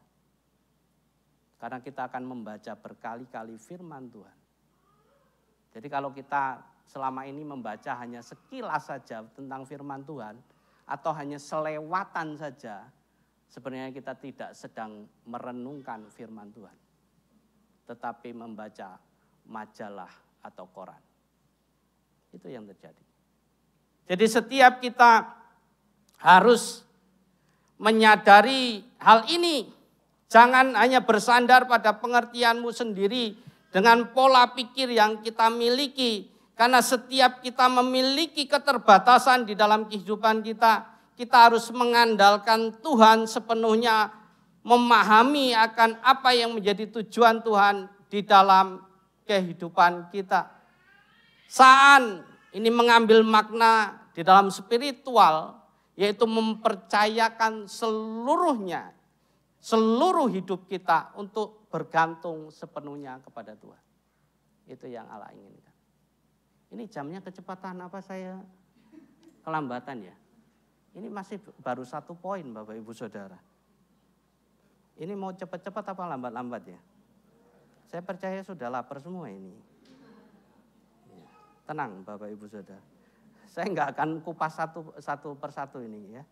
Karena kita akan membaca berkali-kali firman Tuhan. Jadi kalau kita selama ini membaca hanya sekilas saja tentang firman Tuhan, atau hanya selewatan saja, sebenarnya kita tidak sedang merenungkan firman Tuhan. Tetapi membaca majalah atau koran. Itu yang terjadi. Jadi setiap kita harus menyadari hal ini. Jangan hanya bersandar pada pengertianmu sendiri dengan pola pikir yang kita miliki. Karena setiap kita memiliki keterbatasan di dalam kehidupan kita. Kita harus mengandalkan Tuhan sepenuhnya, memahami akan apa yang menjadi tujuan Tuhan di dalam kehidupan kita. Saan ini mengambil makna di dalam spiritual, yaitu mempercayakan seluruhnya, seluruh hidup kita untuk bergantung sepenuhnya kepada Tuhan. Itu yang Allah inginkan. Ini jamnya kecepatan apa saya kelambatan ya? Ini masih baru 1 poin Bapak Ibu Saudara. Ini mau cepat-cepat apa lambat-lambat ya? Saya percaya sudah lapar semua ini. Tenang Bapak Ibu Saudara. Saya enggak akan kupas satu persatu ini ya.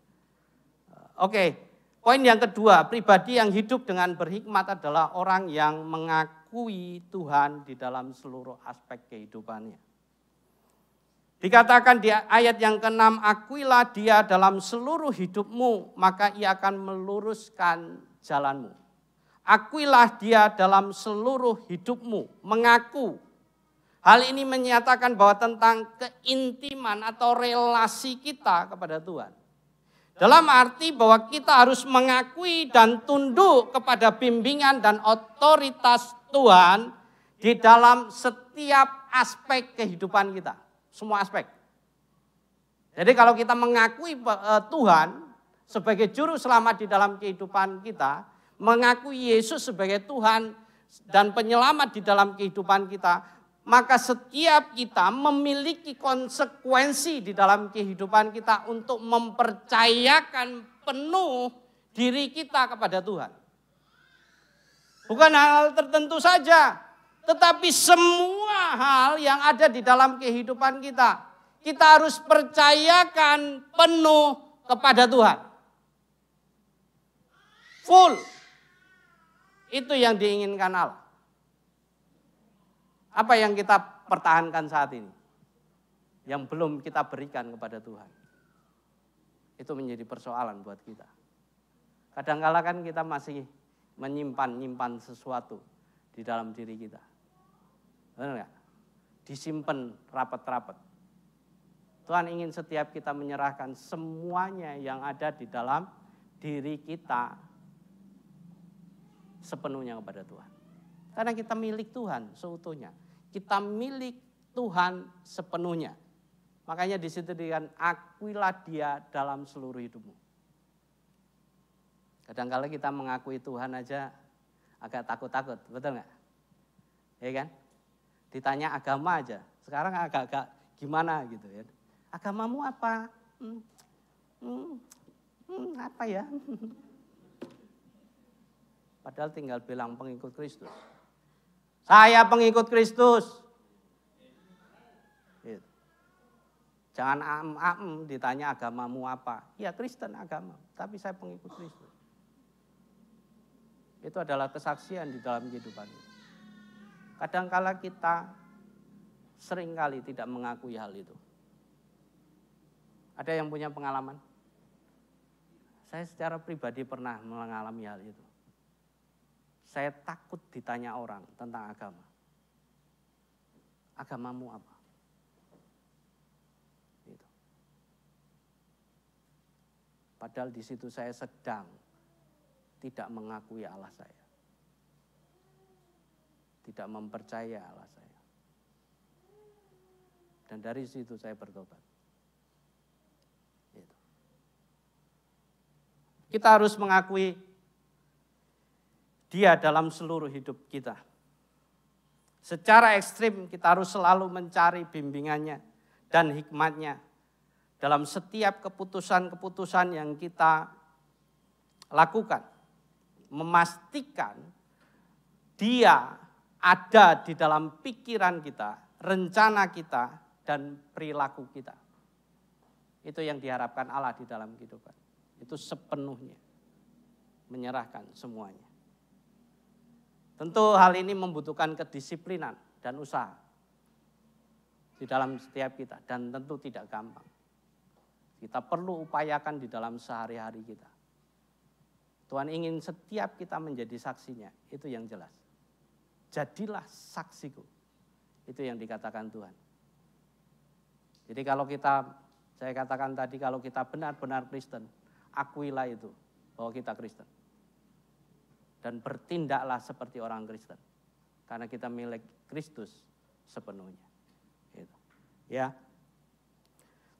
Oke, poin yang kedua, pribadi yang hidup dengan berhikmat adalah orang yang mengakui Tuhan di dalam seluruh aspek kehidupannya. Dikatakan di ayat yang ke-6, akuilah dia dalam seluruh hidupmu, maka ia akan meluruskan jalanmu. Akuilah dia dalam seluruh hidupmu, mengaku. Hal ini menyatakan bahwa tentang keintiman atau relasi kita kepada Tuhan. Dalam arti bahwa kita harus mengakui dan tunduk kepada bimbingan dan otoritas Tuhan di dalam setiap aspek kehidupan kita. Semua aspek. Jadi kalau kita mengakui Tuhan sebagai juru selamat di dalam kehidupan kita, mengakui Yesus sebagai Tuhan dan penyelamat di dalam kehidupan kita, maka setiap kita memiliki konsekuensi di dalam kehidupan kita untuk mempercayakan penuh diri kita kepada Tuhan. Bukan hal tertentu saja, Tetapi semua hal yang ada di dalam kehidupan kita, kita harus percayakan penuh kepada Tuhan. Full. Itu yang diinginkan Allah. Apa yang kita pertahankan saat ini? Yang belum kita berikan kepada Tuhan. Itu menjadi persoalan buat kita. Kadang-kala kan kita masih menyimpan sesuatu di dalam diri kita. Benar nggak? Disimpan rapat-rapat. Tuhan ingin setiap kita menyerahkan semuanya yang ada di dalam diri kita sepenuhnya kepada Tuhan. Karena kita milik Tuhan seutuhnya. Kita milik Tuhan sepenuhnya. Makanya di situ dikatakan, akuilah Dia dalam seluruh hidupmu. Kadang-kala kita mengakui Tuhan aja agak takut-takut, betul nggak? Ya kan? Ditanya agama aja, sekarang agak-agak gimana gitu ya. Agamamu apa? Apa ya? Padahal tinggal bilang pengikut Kristus. Saya pengikut Kristus. Gitu. Jangan ditanya agamamu apa. Ya Kristen agama, tapi saya pengikut Kristus. Itu adalah kesaksian di dalam kehidupan kita. Kadangkala kita seringkali tidak mengakui hal itu. Ada yang punya pengalaman? Saya secara pribadi pernah mengalami hal itu. Saya takut ditanya orang tentang agama. Agamamu apa? Gitu. Padahal di situ saya sedang tidak mengakui Allah saya. Tidak mempercaya Allah saya. Dan dari situ saya bertobat. Gitu. Kita harus mengakui Dia dalam seluruh hidup kita. Secara ekstrim kita harus selalu mencari bimbingannya dan hikmatnya dalam setiap keputusan-keputusan yang kita lakukan. Memastikan Dia ada di dalam pikiran kita, rencana kita, dan perilaku kita. Itu yang diharapkan Allah di dalam kehidupan. Itu sepenuhnya menyerahkan semuanya. Tentu hal ini membutuhkan kedisiplinan dan usaha di dalam setiap kita dan tentu tidak gampang. Kita perlu upayakan di dalam sehari-hari kita. Tuhan ingin setiap kita menjadi saksinya, itu yang jelas. Jadilah saksiku, itu yang dikatakan Tuhan. Jadi kalau saya katakan tadi kalau kita benar-benar Kristen, akuilah itu bahwa kita Kristen. Dan bertindaklah seperti orang Kristen. Karena kita milik Kristus sepenuhnya. Gitu. Ya.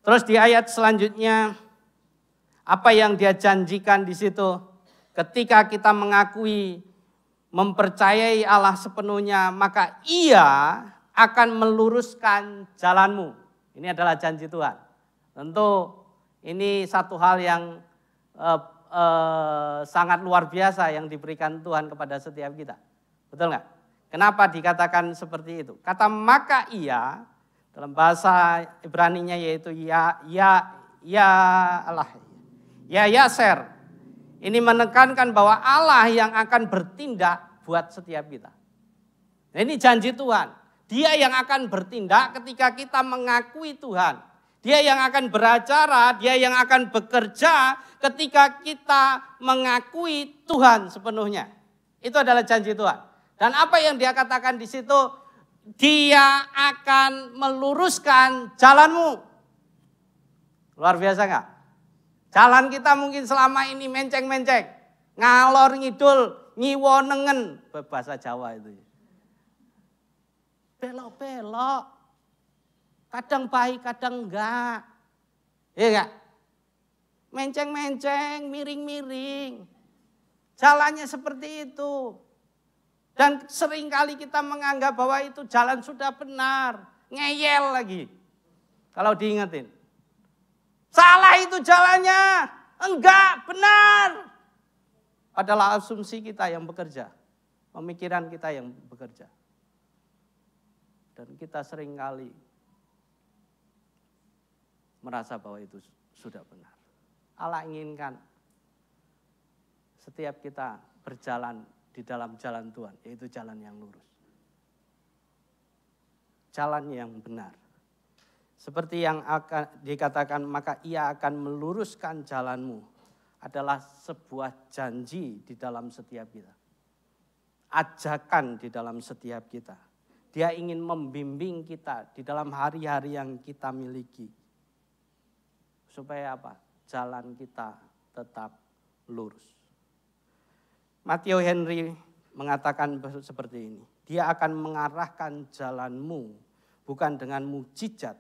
Terus di ayat selanjutnya, apa yang Dia janjikan di situ? Ketika kita mengakui, mempercayai Allah sepenuhnya, maka Ia akan meluruskan jalanmu. Ini adalah janji Tuhan. Tentu ini satu hal yang sangat luar biasa yang diberikan Tuhan kepada setiap kita. Betul nggak? Kenapa dikatakan seperti itu? Kata maka Ia dalam bahasa Ibraninya yaitu Yaser. Ini menekankan bahwa Allah yang akan bertindak buat setiap kita. Nah, ini janji Tuhan. Dia yang akan bertindak ketika kita mengakui Tuhan. Dia yang akan beracara, Dia yang akan bekerja ketika kita mengakui Tuhan sepenuhnya. Itu adalah janji Tuhan. Dan apa yang Dia katakan di situ? Dia akan meluruskan jalanmu. Luar biasa enggak? Jalan kita mungkin selama ini menceng-menceng, ngalor ngidul, ngiwonengen, bahasa Jawa itu. Belok-belok. Kadang baik, kadang enggak. Iya enggak? Menceng-menceng, miring-miring. Jalannya seperti itu. Dan seringkali kita menganggap bahwa itu jalan sudah benar. Ngeyel lagi. Kalau diingetin. Salah itu jalannya. Enggak, benar. Adalah asumsi kita yang bekerja. Pemikiran kita yang bekerja. Dan kita seringkali merasa bahwa itu sudah benar. Allah inginkan setiap kita berjalan di dalam jalan Tuhan, yaitu jalan yang lurus. Jalan yang benar. Seperti yang akan dikatakan, maka ia akan meluruskan jalanmu, adalah sebuah janji di dalam setiap kita. Ajakan di dalam setiap kita. Dia ingin membimbing kita di dalam hari-hari yang kita miliki. Supaya apa? Jalan kita tetap lurus. Matthew Henry mengatakan seperti ini. Dia akan mengarahkan jalanmu bukan dengan mukjizat,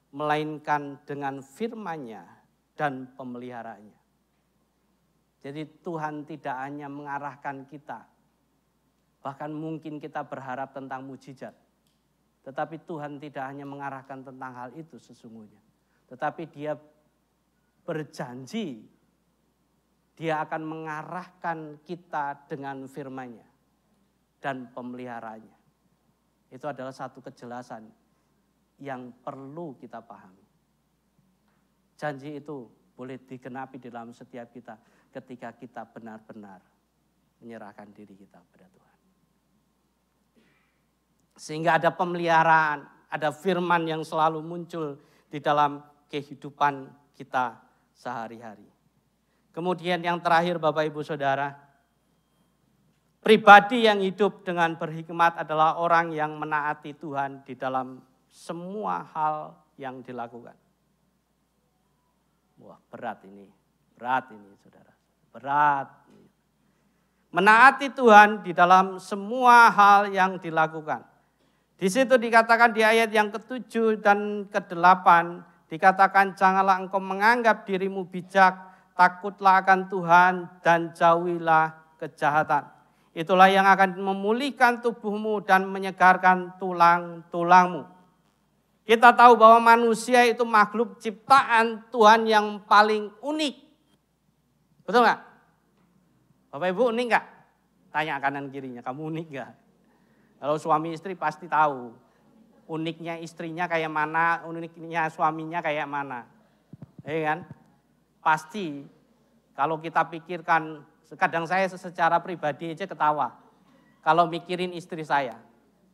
melainkan dengan firman-Nya dan pemeliharaannya. Jadi Tuhan tidak hanya mengarahkan kita, bahkan mungkin kita berharap tentang mukjizat. Tetapi Tuhan tidak hanya mengarahkan tentang hal itu sesungguhnya. Tetapi Dia berjanji, Dia akan mengarahkan kita dengan firman-Nya dan pemeliharaannya. Itu adalah satu kejelasan yang perlu kita pahami. Janji itu boleh digenapi di dalam setiap kita ketika kita benar-benar menyerahkan diri kita kepada Tuhan. Sehingga ada pemeliharaan, ada firman yang selalu muncul di dalam kehidupan kita sehari-hari. Kemudian yang terakhir Bapak Ibu Saudara, pribadi yang hidup dengan berhikmat adalah orang yang menaati Tuhan di dalam semua hal yang dilakukan. Wah, berat ini Saudara, berat. Menaati Tuhan di dalam semua hal yang dilakukan. Di situ dikatakan di ayat yang ke-7 dan ke-8, dikatakan janganlah engkau menganggap dirimu bijak, takutlah akan Tuhan dan jauhilah kejahatan. Itulah yang akan memulihkan tubuhmu dan menyegarkan tulang-tulangmu. Kita tahu bahwa manusia itu makhluk ciptaan Tuhan yang paling unik. Betul nggak? Bapak Ibu unik nggak? Tanya kanan kirinya, kamu unik nggak? Kalau suami istri pasti tahu. Uniknya istrinya kayak mana, uniknya suaminya kayak mana. Ya kan? Pasti kalau kita pikirkan, kadang saya secara pribadi aja ketawa. Kalau mikirin istri saya.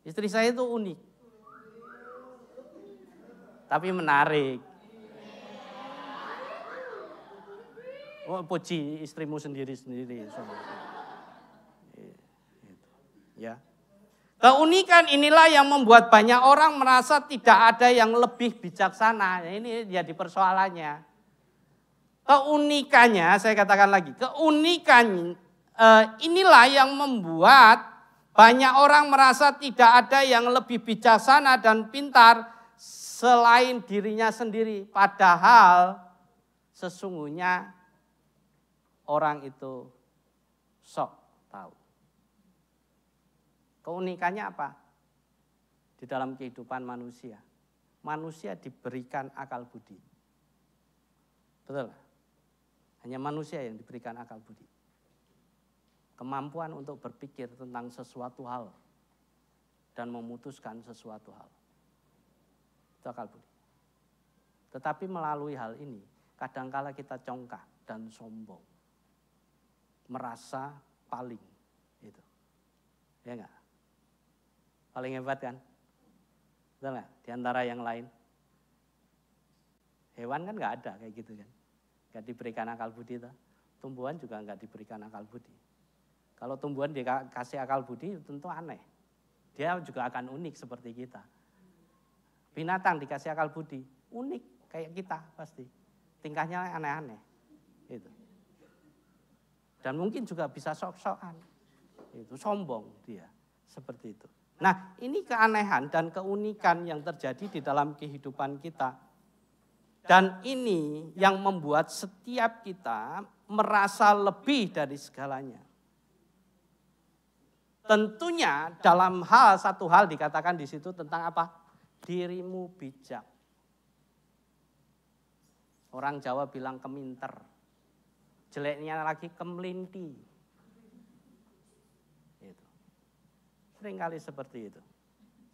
Istri saya itu unik. Tapi menarik. Oh, puji istrimu sendiri-sendiri. Ya. Keunikan inilah yang membuat banyak orang merasa tidak ada yang lebih bijaksana. Ini jadi persoalannya. Keunikannya, saya katakan lagi, keunikan inilah yang membuat banyak orang merasa tidak ada yang lebih bijaksana dan pintar selain dirinya sendiri. Padahal sesungguhnya orang itu sok tahu. Keunikannya apa? Di dalam kehidupan manusia. Manusia diberikan akal budi. Betul? Hanya manusia yang diberikan akal budi. Kemampuan untuk berpikir tentang sesuatu hal dan memutuskan sesuatu hal. Itu akal budi. Tetapi melalui hal ini, kadangkala kita congkak dan sombong. Merasa paling. Itu. Ya enggak? Paling hebat kan? Betul enggak? Di antara yang lain. Hewan kan enggak ada kayak gitu kan. Enggak diberikan akal budi. Tumbuhan juga enggak diberikan akal budi. Kalau tumbuhan dikasih akal budi tentu aneh. Dia juga akan unik seperti kita. Binatang dikasih akal budi, unik kayak kita pasti. Tingkahnya aneh-aneh. Itu. Dan mungkin juga bisa sok-sokan. Itu sombong dia. Seperti itu. Nah, ini keanehan dan keunikan yang terjadi di dalam kehidupan kita. Dan ini yang membuat setiap kita merasa lebih dari segalanya. Tentunya dalam satu hal dikatakan di situ tentang apa? Dirimu bijak. Orang Jawa bilang keminter. Jeleknya lagi kemelinti. Itu. Seringkali seperti itu.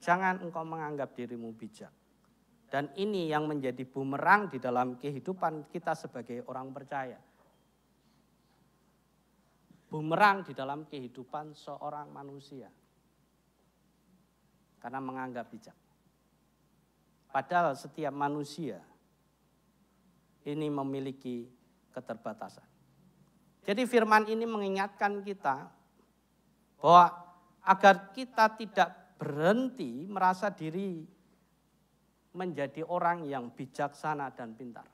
Jangan engkau menganggap dirimu bijak. Dan ini yang menjadi bumerang di dalam kehidupan kita sebagai orang percaya. Bumerang di dalam kehidupan seorang manusia. Karena menganggap bijak. Padahal setiap manusia ini memiliki keterbatasan. Jadi firman ini mengingatkan kita bahwa agar kita tidak berhenti merasa diri menjadi orang yang bijaksana dan pintar.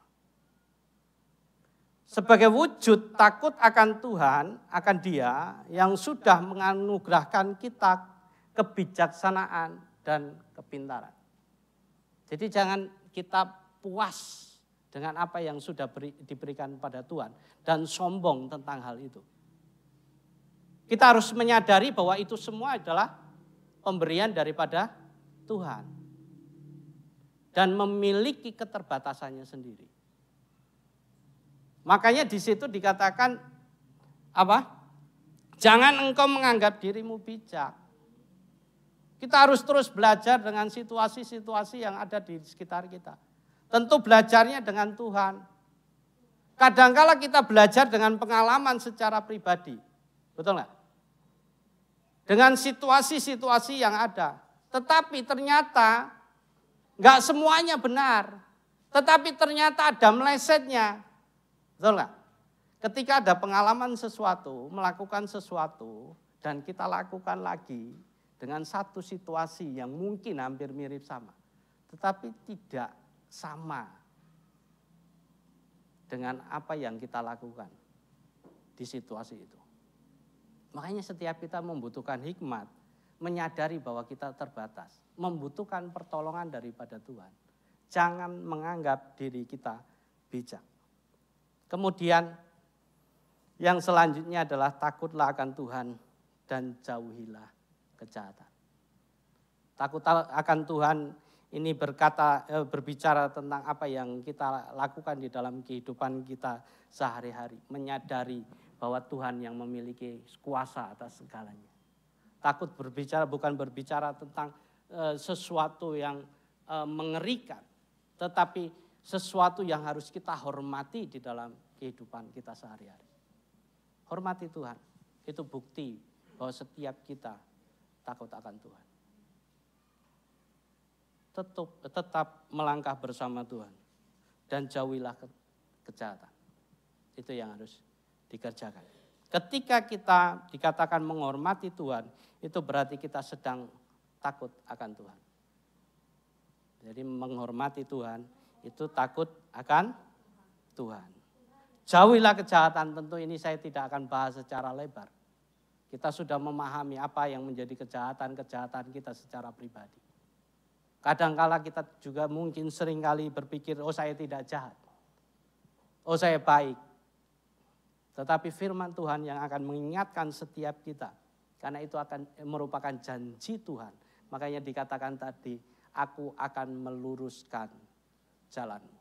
Sebagai wujud takut akan Tuhan, akan Dia yang sudah menganugerahkan kita kebijaksanaan dan kepintaran. Jadi jangan kita puas dengan apa yang sudah diberikan pada Tuhan dan sombong tentang hal itu. Kita harus menyadari bahwa itu semua adalah pemberian daripada Tuhan. Dan memiliki keterbatasannya sendiri. Makanya di situ dikatakan apa? Jangan engkau menganggap dirimu bijak. Kita harus terus belajar dengan situasi-situasi yang ada di sekitar kita. Tentu belajarnya dengan Tuhan. Kadangkala kita belajar dengan pengalaman secara pribadi. Betul nggak? Dengan situasi-situasi yang ada. Tetapi ternyata nggak semuanya benar. Tetapi ternyata ada melesetnya. Betul nggak? Ketika ada pengalaman sesuatu, melakukan sesuatu, dan kita lakukan lagi dengan satu situasi yang mungkin hampir mirip sama. Tetapi tidak sama dengan apa yang kita lakukan di situasi itu. Makanya setiap kita membutuhkan hikmat, menyadari bahwa kita terbatas, membutuhkan pertolongan daripada Tuhan. Jangan menganggap diri kita bijak. Kemudian yang selanjutnya adalah takutlah akan Tuhan dan jauhilah kejahatan. Takut akan Tuhan ini berbicara tentang apa yang kita lakukan di dalam kehidupan kita sehari-hari. Menyadari bahwa Tuhan yang memiliki kuasa atas segalanya. Takut berbicara bukan berbicara tentang sesuatu yang mengerikan. Tetapi sesuatu yang harus kita hormati di dalam kehidupan kita sehari-hari. Hormati Tuhan. Itu bukti bahwa setiap kita takut akan Tuhan. Tetap melangkah bersama Tuhan dan jauhilah kejahatan. Itu yang harus dikerjakan. Ketika kita dikatakan menghormati Tuhan, itu berarti kita sedang takut akan Tuhan. Jadi menghormati Tuhan itu takut akan Tuhan. Jauhilah kejahatan, tentu ini saya tidak akan bahas secara lebar. Kita sudah memahami apa yang menjadi kejahatan-kejahatan kita secara pribadi. Kadangkala kita juga mungkin seringkali berpikir, oh saya tidak jahat. Oh saya baik. Tetapi firman Tuhan yang akan mengingatkan setiap kita. Karena itu akan merupakan janji Tuhan. Makanya dikatakan tadi, aku akan meluruskan jalanmu.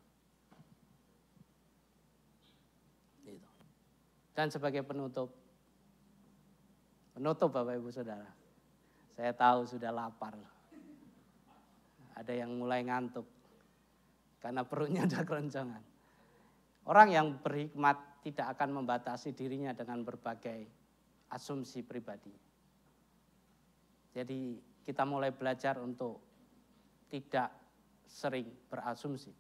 Gitu. Dan sebagai penutup Bapak Ibu Saudara. Saya tahu sudah lapar. Ada yang mulai ngantuk. Karena perutnya udah keroncongan. Orang yang berhikmat tidak akan membatasi dirinya dengan berbagai asumsi pribadi. Jadi kita mulai belajar untuk tidak sering berasumsi.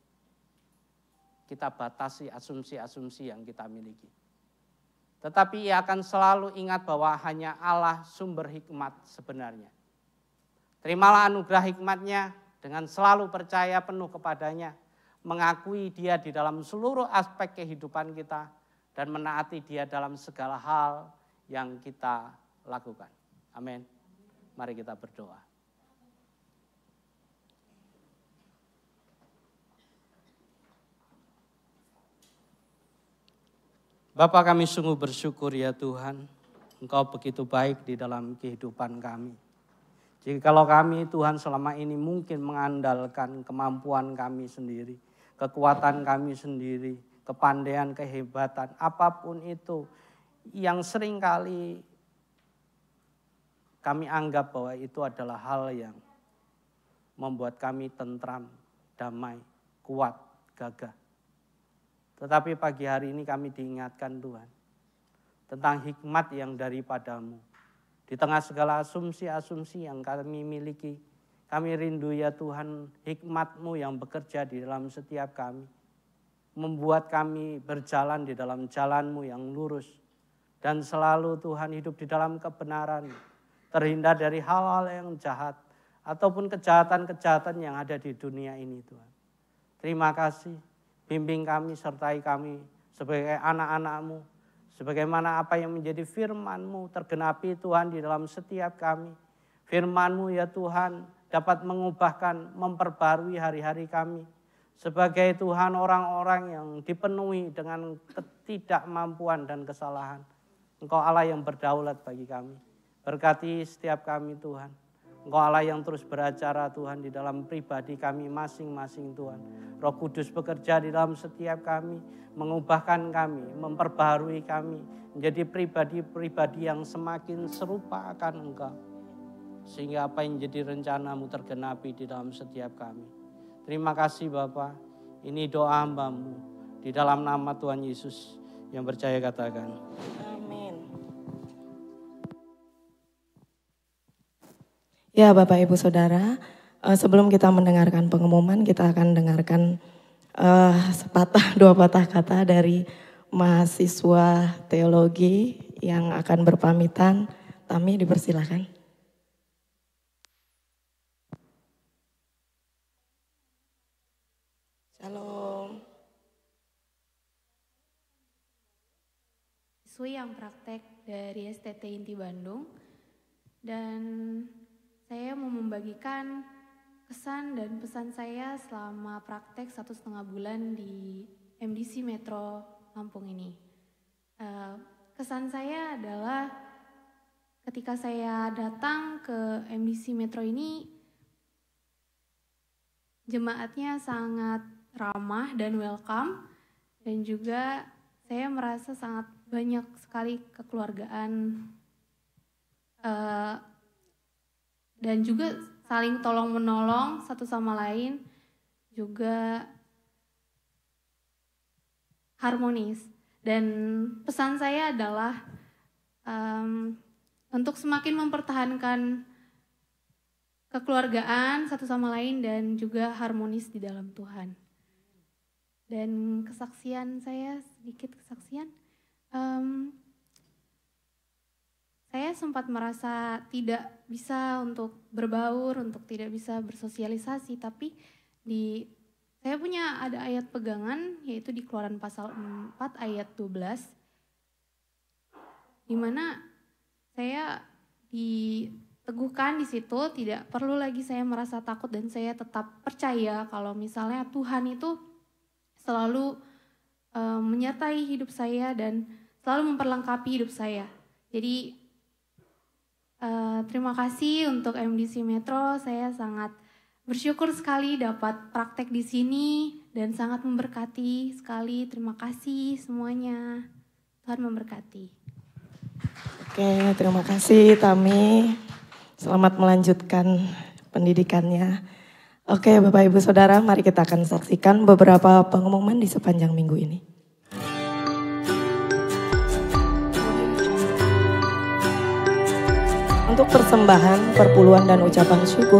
Kita batasi asumsi-asumsi yang kita miliki. Tetapi ia akan selalu ingat bahwa hanya Allah sumber hikmat sebenarnya. Terimalah anugerah hikmatnya dengan selalu percaya penuh kepadanya. Mengakui dia di dalam seluruh aspek kehidupan kita. Dan menaati dia dalam segala hal yang kita lakukan. Amin. Mari kita berdoa. Bapa, kami sungguh bersyukur ya Tuhan. Engkau begitu baik di dalam kehidupan kami. Jika kalau kami Tuhan selama ini mungkin mengandalkan kemampuan kami sendiri. Kekuatan kami sendiri. Kepandaian, kehebatan, apapun itu yang seringkali kami anggap bahwa itu adalah hal yang membuat kami tentram, damai, kuat, gagah. Tetapi pagi hari ini kami diingatkan Tuhan tentang hikmat yang daripadamu. Di tengah segala asumsi-asumsi yang kami miliki, kami rindu ya Tuhan hikmat-Mu yang bekerja di dalam setiap kami. Membuat kami berjalan di dalam jalan-Mu yang lurus. Dan selalu Tuhan hidup di dalam kebenaran. Terhindar dari hal-hal yang jahat. Ataupun kejahatan-kejahatan yang ada di dunia ini Tuhan. Terima kasih. Bimbing kami, sertai kami sebagai anak-anak-Mu. Sebagaimana apa yang menjadi firman-Mu tergenapi Tuhan di dalam setiap kami. Firman-Mu ya Tuhan dapat mengubahkan, memperbarui hari-hari kami. Sebagai Tuhan orang-orang yang dipenuhi dengan ketidakmampuan dan kesalahan. Engkau Allah yang berdaulat bagi kami. Berkati setiap kami Tuhan. Engkau Allah yang terus beracara Tuhan di dalam pribadi kami masing-masing Tuhan. Roh Kudus bekerja di dalam setiap kami, mengubahkan kami, memperbaharui kami. Menjadi pribadi-pribadi yang semakin serupa akan Engkau. Sehingga apa yang jadi rencana-Mu tergenapi di dalam setiap kami. Terima kasih Bapa. Ini doa hamba-Mu. Di dalam nama Tuhan Yesus yang percaya katakan. Amin. Ya Bapak Ibu Saudara, sebelum kita mendengarkan pengumuman, kita akan dengarkan sepatah dua patah kata dari mahasiswa teologi yang akan berpamitan. Tami dipersilakan. Shalom. Siswi yang praktek dari STT Inti Bandung, dan saya mau membagikan kesan dan pesan saya selama praktek 1,5 bulan di MDC Metro Lampung ini. Kesan saya adalah ketika saya datang ke MDC Metro ini, jemaatnya sangat ramah dan welcome, dan juga saya merasa sangat banyak sekali kekeluargaan dan juga saling tolong menolong satu sama lain, juga harmonis. Dan pesan saya adalah untuk semakin mempertahankan kekeluargaan satu sama lain dan juga harmonis di dalam Tuhan. Dan kesaksian saya, sedikit kesaksian. Saya sempat merasa tidak bisa untuk berbaur, untuk tidak bisa bersosialisasi, tapi saya punya ada ayat pegangan, yaitu di Keluaran pasal 4 ayat 12, di mana saya diteguhkan di situ, tidak perlu lagi saya merasa takut dan saya tetap percaya kalau misalnya Tuhan itu selalu menyertai hidup saya dan selalu memperlengkapi hidup saya. Jadi terima kasih untuk MDC Metro, saya sangat bersyukur sekali dapat praktek di sini dan sangat memberkati sekali. Terima kasih semuanya, Tuhan memberkati. Oke, terima kasih Tami. Selamat melanjutkan pendidikannya. Oke Bapak Ibu Saudara, mari kita akan saksikan beberapa pengumuman di sepanjang minggu ini. Untuk persembahan, perpuluhan dan ucapan syukur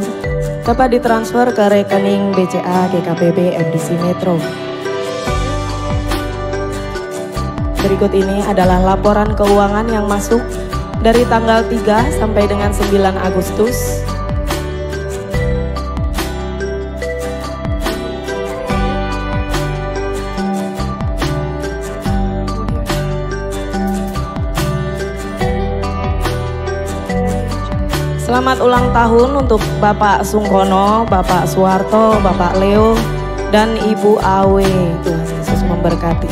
dapat ditransfer ke rekening BCA GKPB MDC Metro. Berikut ini adalah laporan keuangan yang masuk dari tanggal 3 sampai dengan 9 Agustus. Selamat ulang tahun untuk Bapak Sungkono, Bapak Suwarto, Bapak Leo, dan Ibu Awe. Tuhan Yesus memberkati.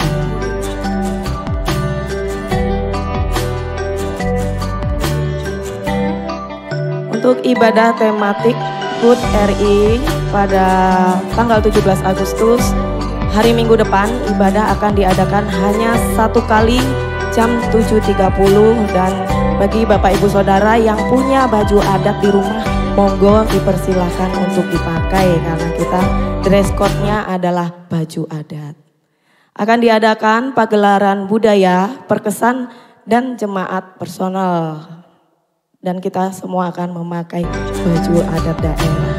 Untuk ibadah tematik HUT RI pada tanggal 17 Agustus, hari Minggu depan, ibadah akan diadakan hanya satu kali jam 7.30, dan bagi Bapak Ibu Saudara yang punya baju adat di rumah monggo dipersilakan untuk dipakai karena kita dress code-nya adalah baju adat. Akan diadakan pagelaran budaya, perkesan, dan jemaat personal. Dan kita semua akan memakai baju adat daerah.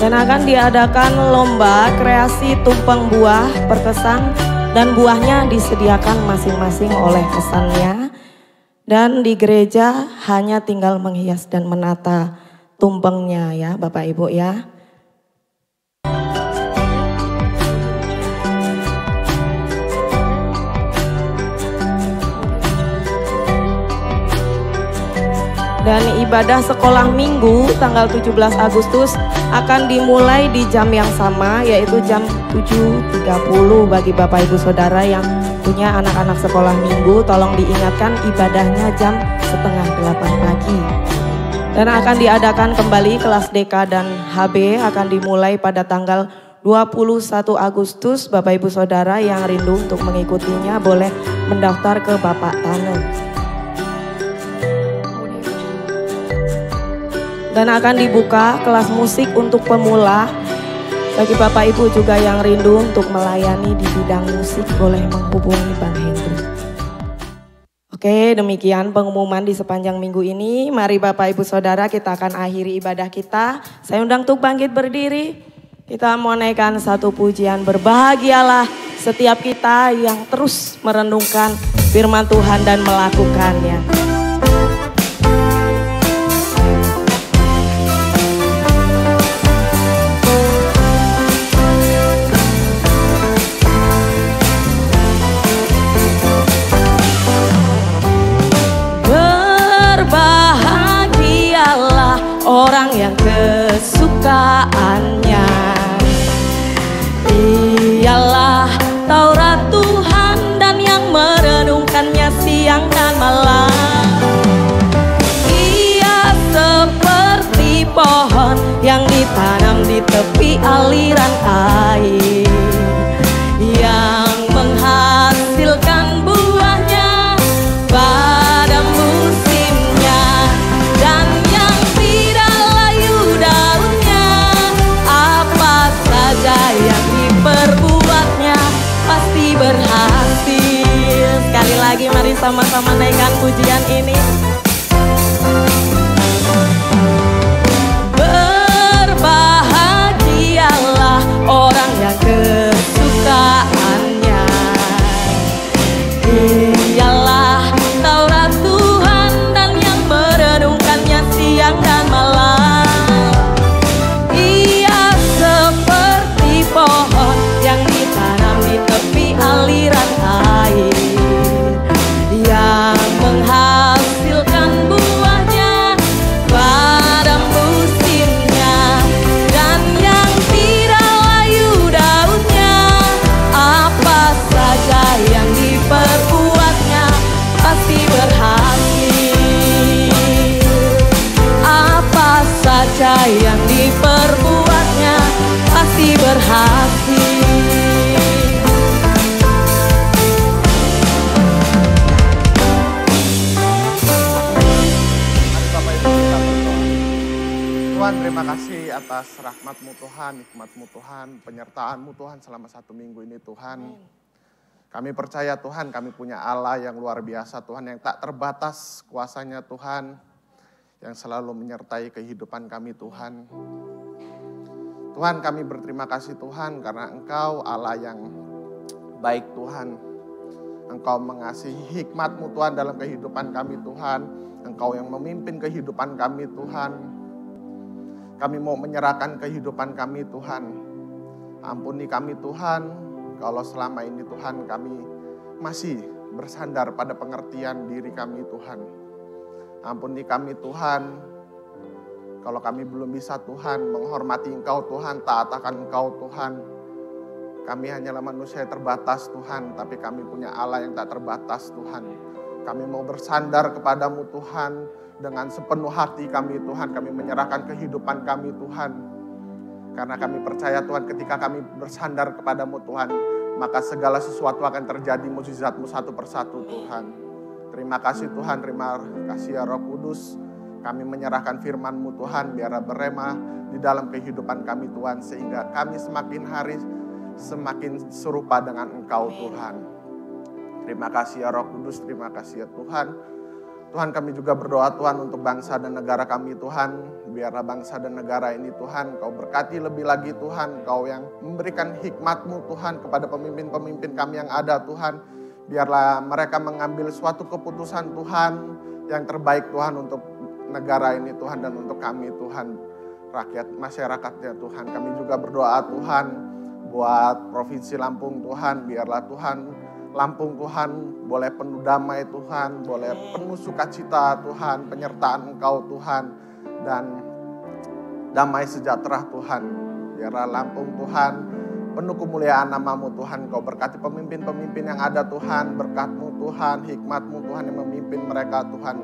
Dan akan diadakan lomba kreasi tumpeng buah perkesan dan buahnya disediakan masing-masing oleh kesannya. Dan di gereja hanya tinggal menghias dan menata tumpengnya ya Bapak Ibu ya. Dan ibadah sekolah minggu tanggal 17 Agustus akan dimulai di jam yang sama yaitu jam 7.30 bagi Bapak Ibu Saudara yang punya anak-anak sekolah minggu. Tolong diingatkan ibadahnya jam 7:30 pagi. Dan akan diadakan kembali kelas DK dan HB akan dimulai pada tanggal 21 Agustus. Bapak Ibu Saudara yang rindu untuk mengikutinya boleh mendaftar ke Bapak Tane. Dan akan dibuka kelas musik untuk pemula. Bagi Bapak Ibu juga yang rindu untuk melayani di bidang musik boleh menghubungi Bang Hendro. Oke, demikian pengumuman di sepanjang minggu ini. Mari Bapak Ibu Saudara kita akan akhiri ibadah kita. Saya undang untuk bangkit berdiri. Kita mau naikkan satu pujian, berbahagialah setiap kita yang terus merenungkan firman Tuhan dan melakukannya. Orang yang kesukaannya ialah Taurat Tuhan dan yang merenungkannya siang dan malam. Ia seperti pohon yang ditanam di tepi aliran air, yang menghasilkan buahnya pada musimnya, dan yang tidak layu daunnya. Apa saja yang diperbuatnya pasti berhasil. Sekali lagi mari sama-sama naikkan pujian ini. Berbahagialah orang yang kesukaannya ialah Taurat Tuhan dan yang merenungkannya siang dan malam. Ia seperti pohon yang ditanam di tepi aliran air, yang menghasilkan buahnya pada musimnya, dan yang tidak layu daunnya. Apa saja yang diperbuatnya pasti berhasil. Apa saja yang diperbuatnya pasti berhasil. Tuhan, terima kasih atas rahmat-Mu Tuhan, nikmat-Mu Tuhan, penyertaan-Mu Tuhan selama 1 minggu ini Tuhan. Kami percaya Tuhan, kami punya Allah yang luar biasa Tuhan, yang tak terbatas kuasanya Tuhan, yang selalu menyertai kehidupan kami Tuhan. Tuhan, kami berterima kasih Tuhan karena Engkau Allah yang baik Tuhan. Engkau mengasihi hikmat-Mu Tuhan dalam kehidupan kami Tuhan. Engkau yang memimpin kehidupan kami Tuhan. Kami mau menyerahkan kehidupan kami Tuhan. Ampuni kami Tuhan, kalau selama ini Tuhan kami masih bersandar pada pengertian diri kami Tuhan. Ampuni kami Tuhan, kalau kami belum bisa Tuhan menghormati Engkau Tuhan, taat akan Engkau Tuhan. Kami hanyalah manusia yang terbatas Tuhan, tapi kami punya Allah yang tak terbatas Tuhan. Kami mau bersandar kepadamu Tuhan, dengan sepenuh hati kami Tuhan, kami menyerahkan kehidupan kami Tuhan. Karena kami percaya Tuhan ketika kami bersandar kepadamu Tuhan, maka segala sesuatu akan terjadi mukjizat-Mu satu persatu Tuhan. Terima kasih Tuhan, terima kasih ya Roh Kudus. Kami menyerahkan firman-Mu Tuhan, biarlah berema di dalam kehidupan kami Tuhan, sehingga kami semakin hari semakin serupa dengan Engkau Tuhan. Terima kasih ya Roh Kudus, terima kasih ya Tuhan. Tuhan, kami juga berdoa Tuhan untuk bangsa dan negara kami Tuhan. Biarlah bangsa dan negara ini Tuhan, Kau berkati lebih lagi Tuhan. Kau yang memberikan hikmat-Mu Tuhan kepada pemimpin-pemimpin kami yang ada Tuhan. Biarlah mereka mengambil suatu keputusan Tuhan yang terbaik Tuhan untuk negara ini Tuhan dan untuk kami Tuhan. Rakyat masyarakatnya Tuhan. Kami juga berdoa Tuhan buat Provinsi Lampung Tuhan. Biarlah Tuhan Lampung Tuhan boleh penuh damai Tuhan, boleh penuh sukacita Tuhan, penyertaan Engkau Tuhan, dan damai sejahtera Tuhan. Biarlah Lampung Tuhan penuh kemuliaan nama-Mu Tuhan. Kau berkati pemimpin-pemimpin yang ada Tuhan, berkat-Mu Tuhan, hikmat-Mu Tuhan yang memimpin mereka Tuhan.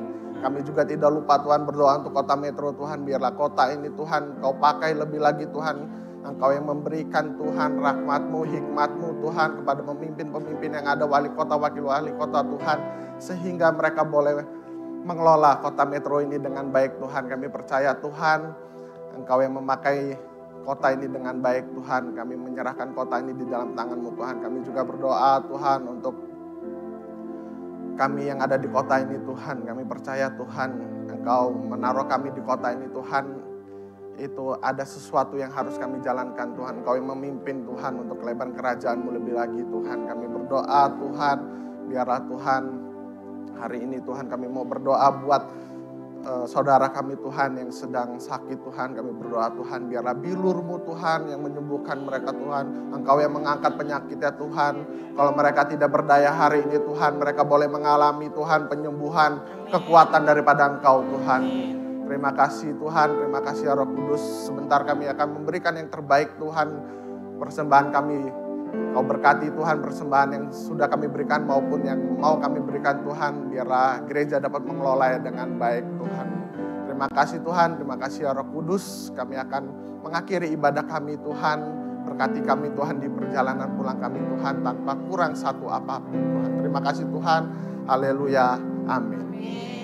Kami juga tidak lupa Tuhan berdoa untuk kota Metro Tuhan. Biarlah kota ini Tuhan Kau pakai lebih lagi Tuhan. Engkau yang memberikan Tuhan rahmat-Mu, hikmat-Mu Tuhan kepada pemimpin-pemimpin yang ada, wali kota, wakil wali kota Tuhan. Sehingga mereka boleh mengelola kota Metro ini dengan baik Tuhan. Kami percaya Tuhan, Engkau yang memakai kota ini dengan baik Tuhan. Kami menyerahkan kota ini di dalam tangan-Mu Tuhan. Kami juga berdoa Tuhan untuk kami yang ada di kota ini Tuhan. Kami percaya Tuhan, Engkau menaruh kami di kota ini Tuhan. Itu ada sesuatu yang harus kami jalankan Tuhan. Engkau yang memimpin Tuhan untuk kelebaran kerajaan-Mu lebih lagi Tuhan. Kami berdoa Tuhan, biarlah Tuhan hari ini Tuhan kami mau berdoa buat saudara kami Tuhan yang sedang sakit Tuhan. Kami berdoa Tuhan, biarlah bilur-Mu Tuhan yang menyembuhkan mereka Tuhan. Engkau yang mengangkat penyakitnya Tuhan. Kalau mereka tidak berdaya hari ini Tuhan, mereka boleh mengalami Tuhan penyembuhan, kekuatan daripada Engkau Tuhan. Terima kasih Tuhan, terima kasih ya Roh Kudus. Sebentar kami akan memberikan yang terbaik Tuhan. Persembahan kami, Kau berkati Tuhan persembahan yang sudah kami berikan maupun yang mau kami berikan Tuhan. Biarlah gereja dapat mengelolanya dengan baik Tuhan. Terima kasih Tuhan, terima kasih ya Roh Kudus. Kami akan mengakhiri ibadah kami Tuhan. Berkati kami Tuhan di perjalanan pulang kami Tuhan tanpa kurang satu apapun Tuhan. Terima kasih Tuhan, haleluya, amin.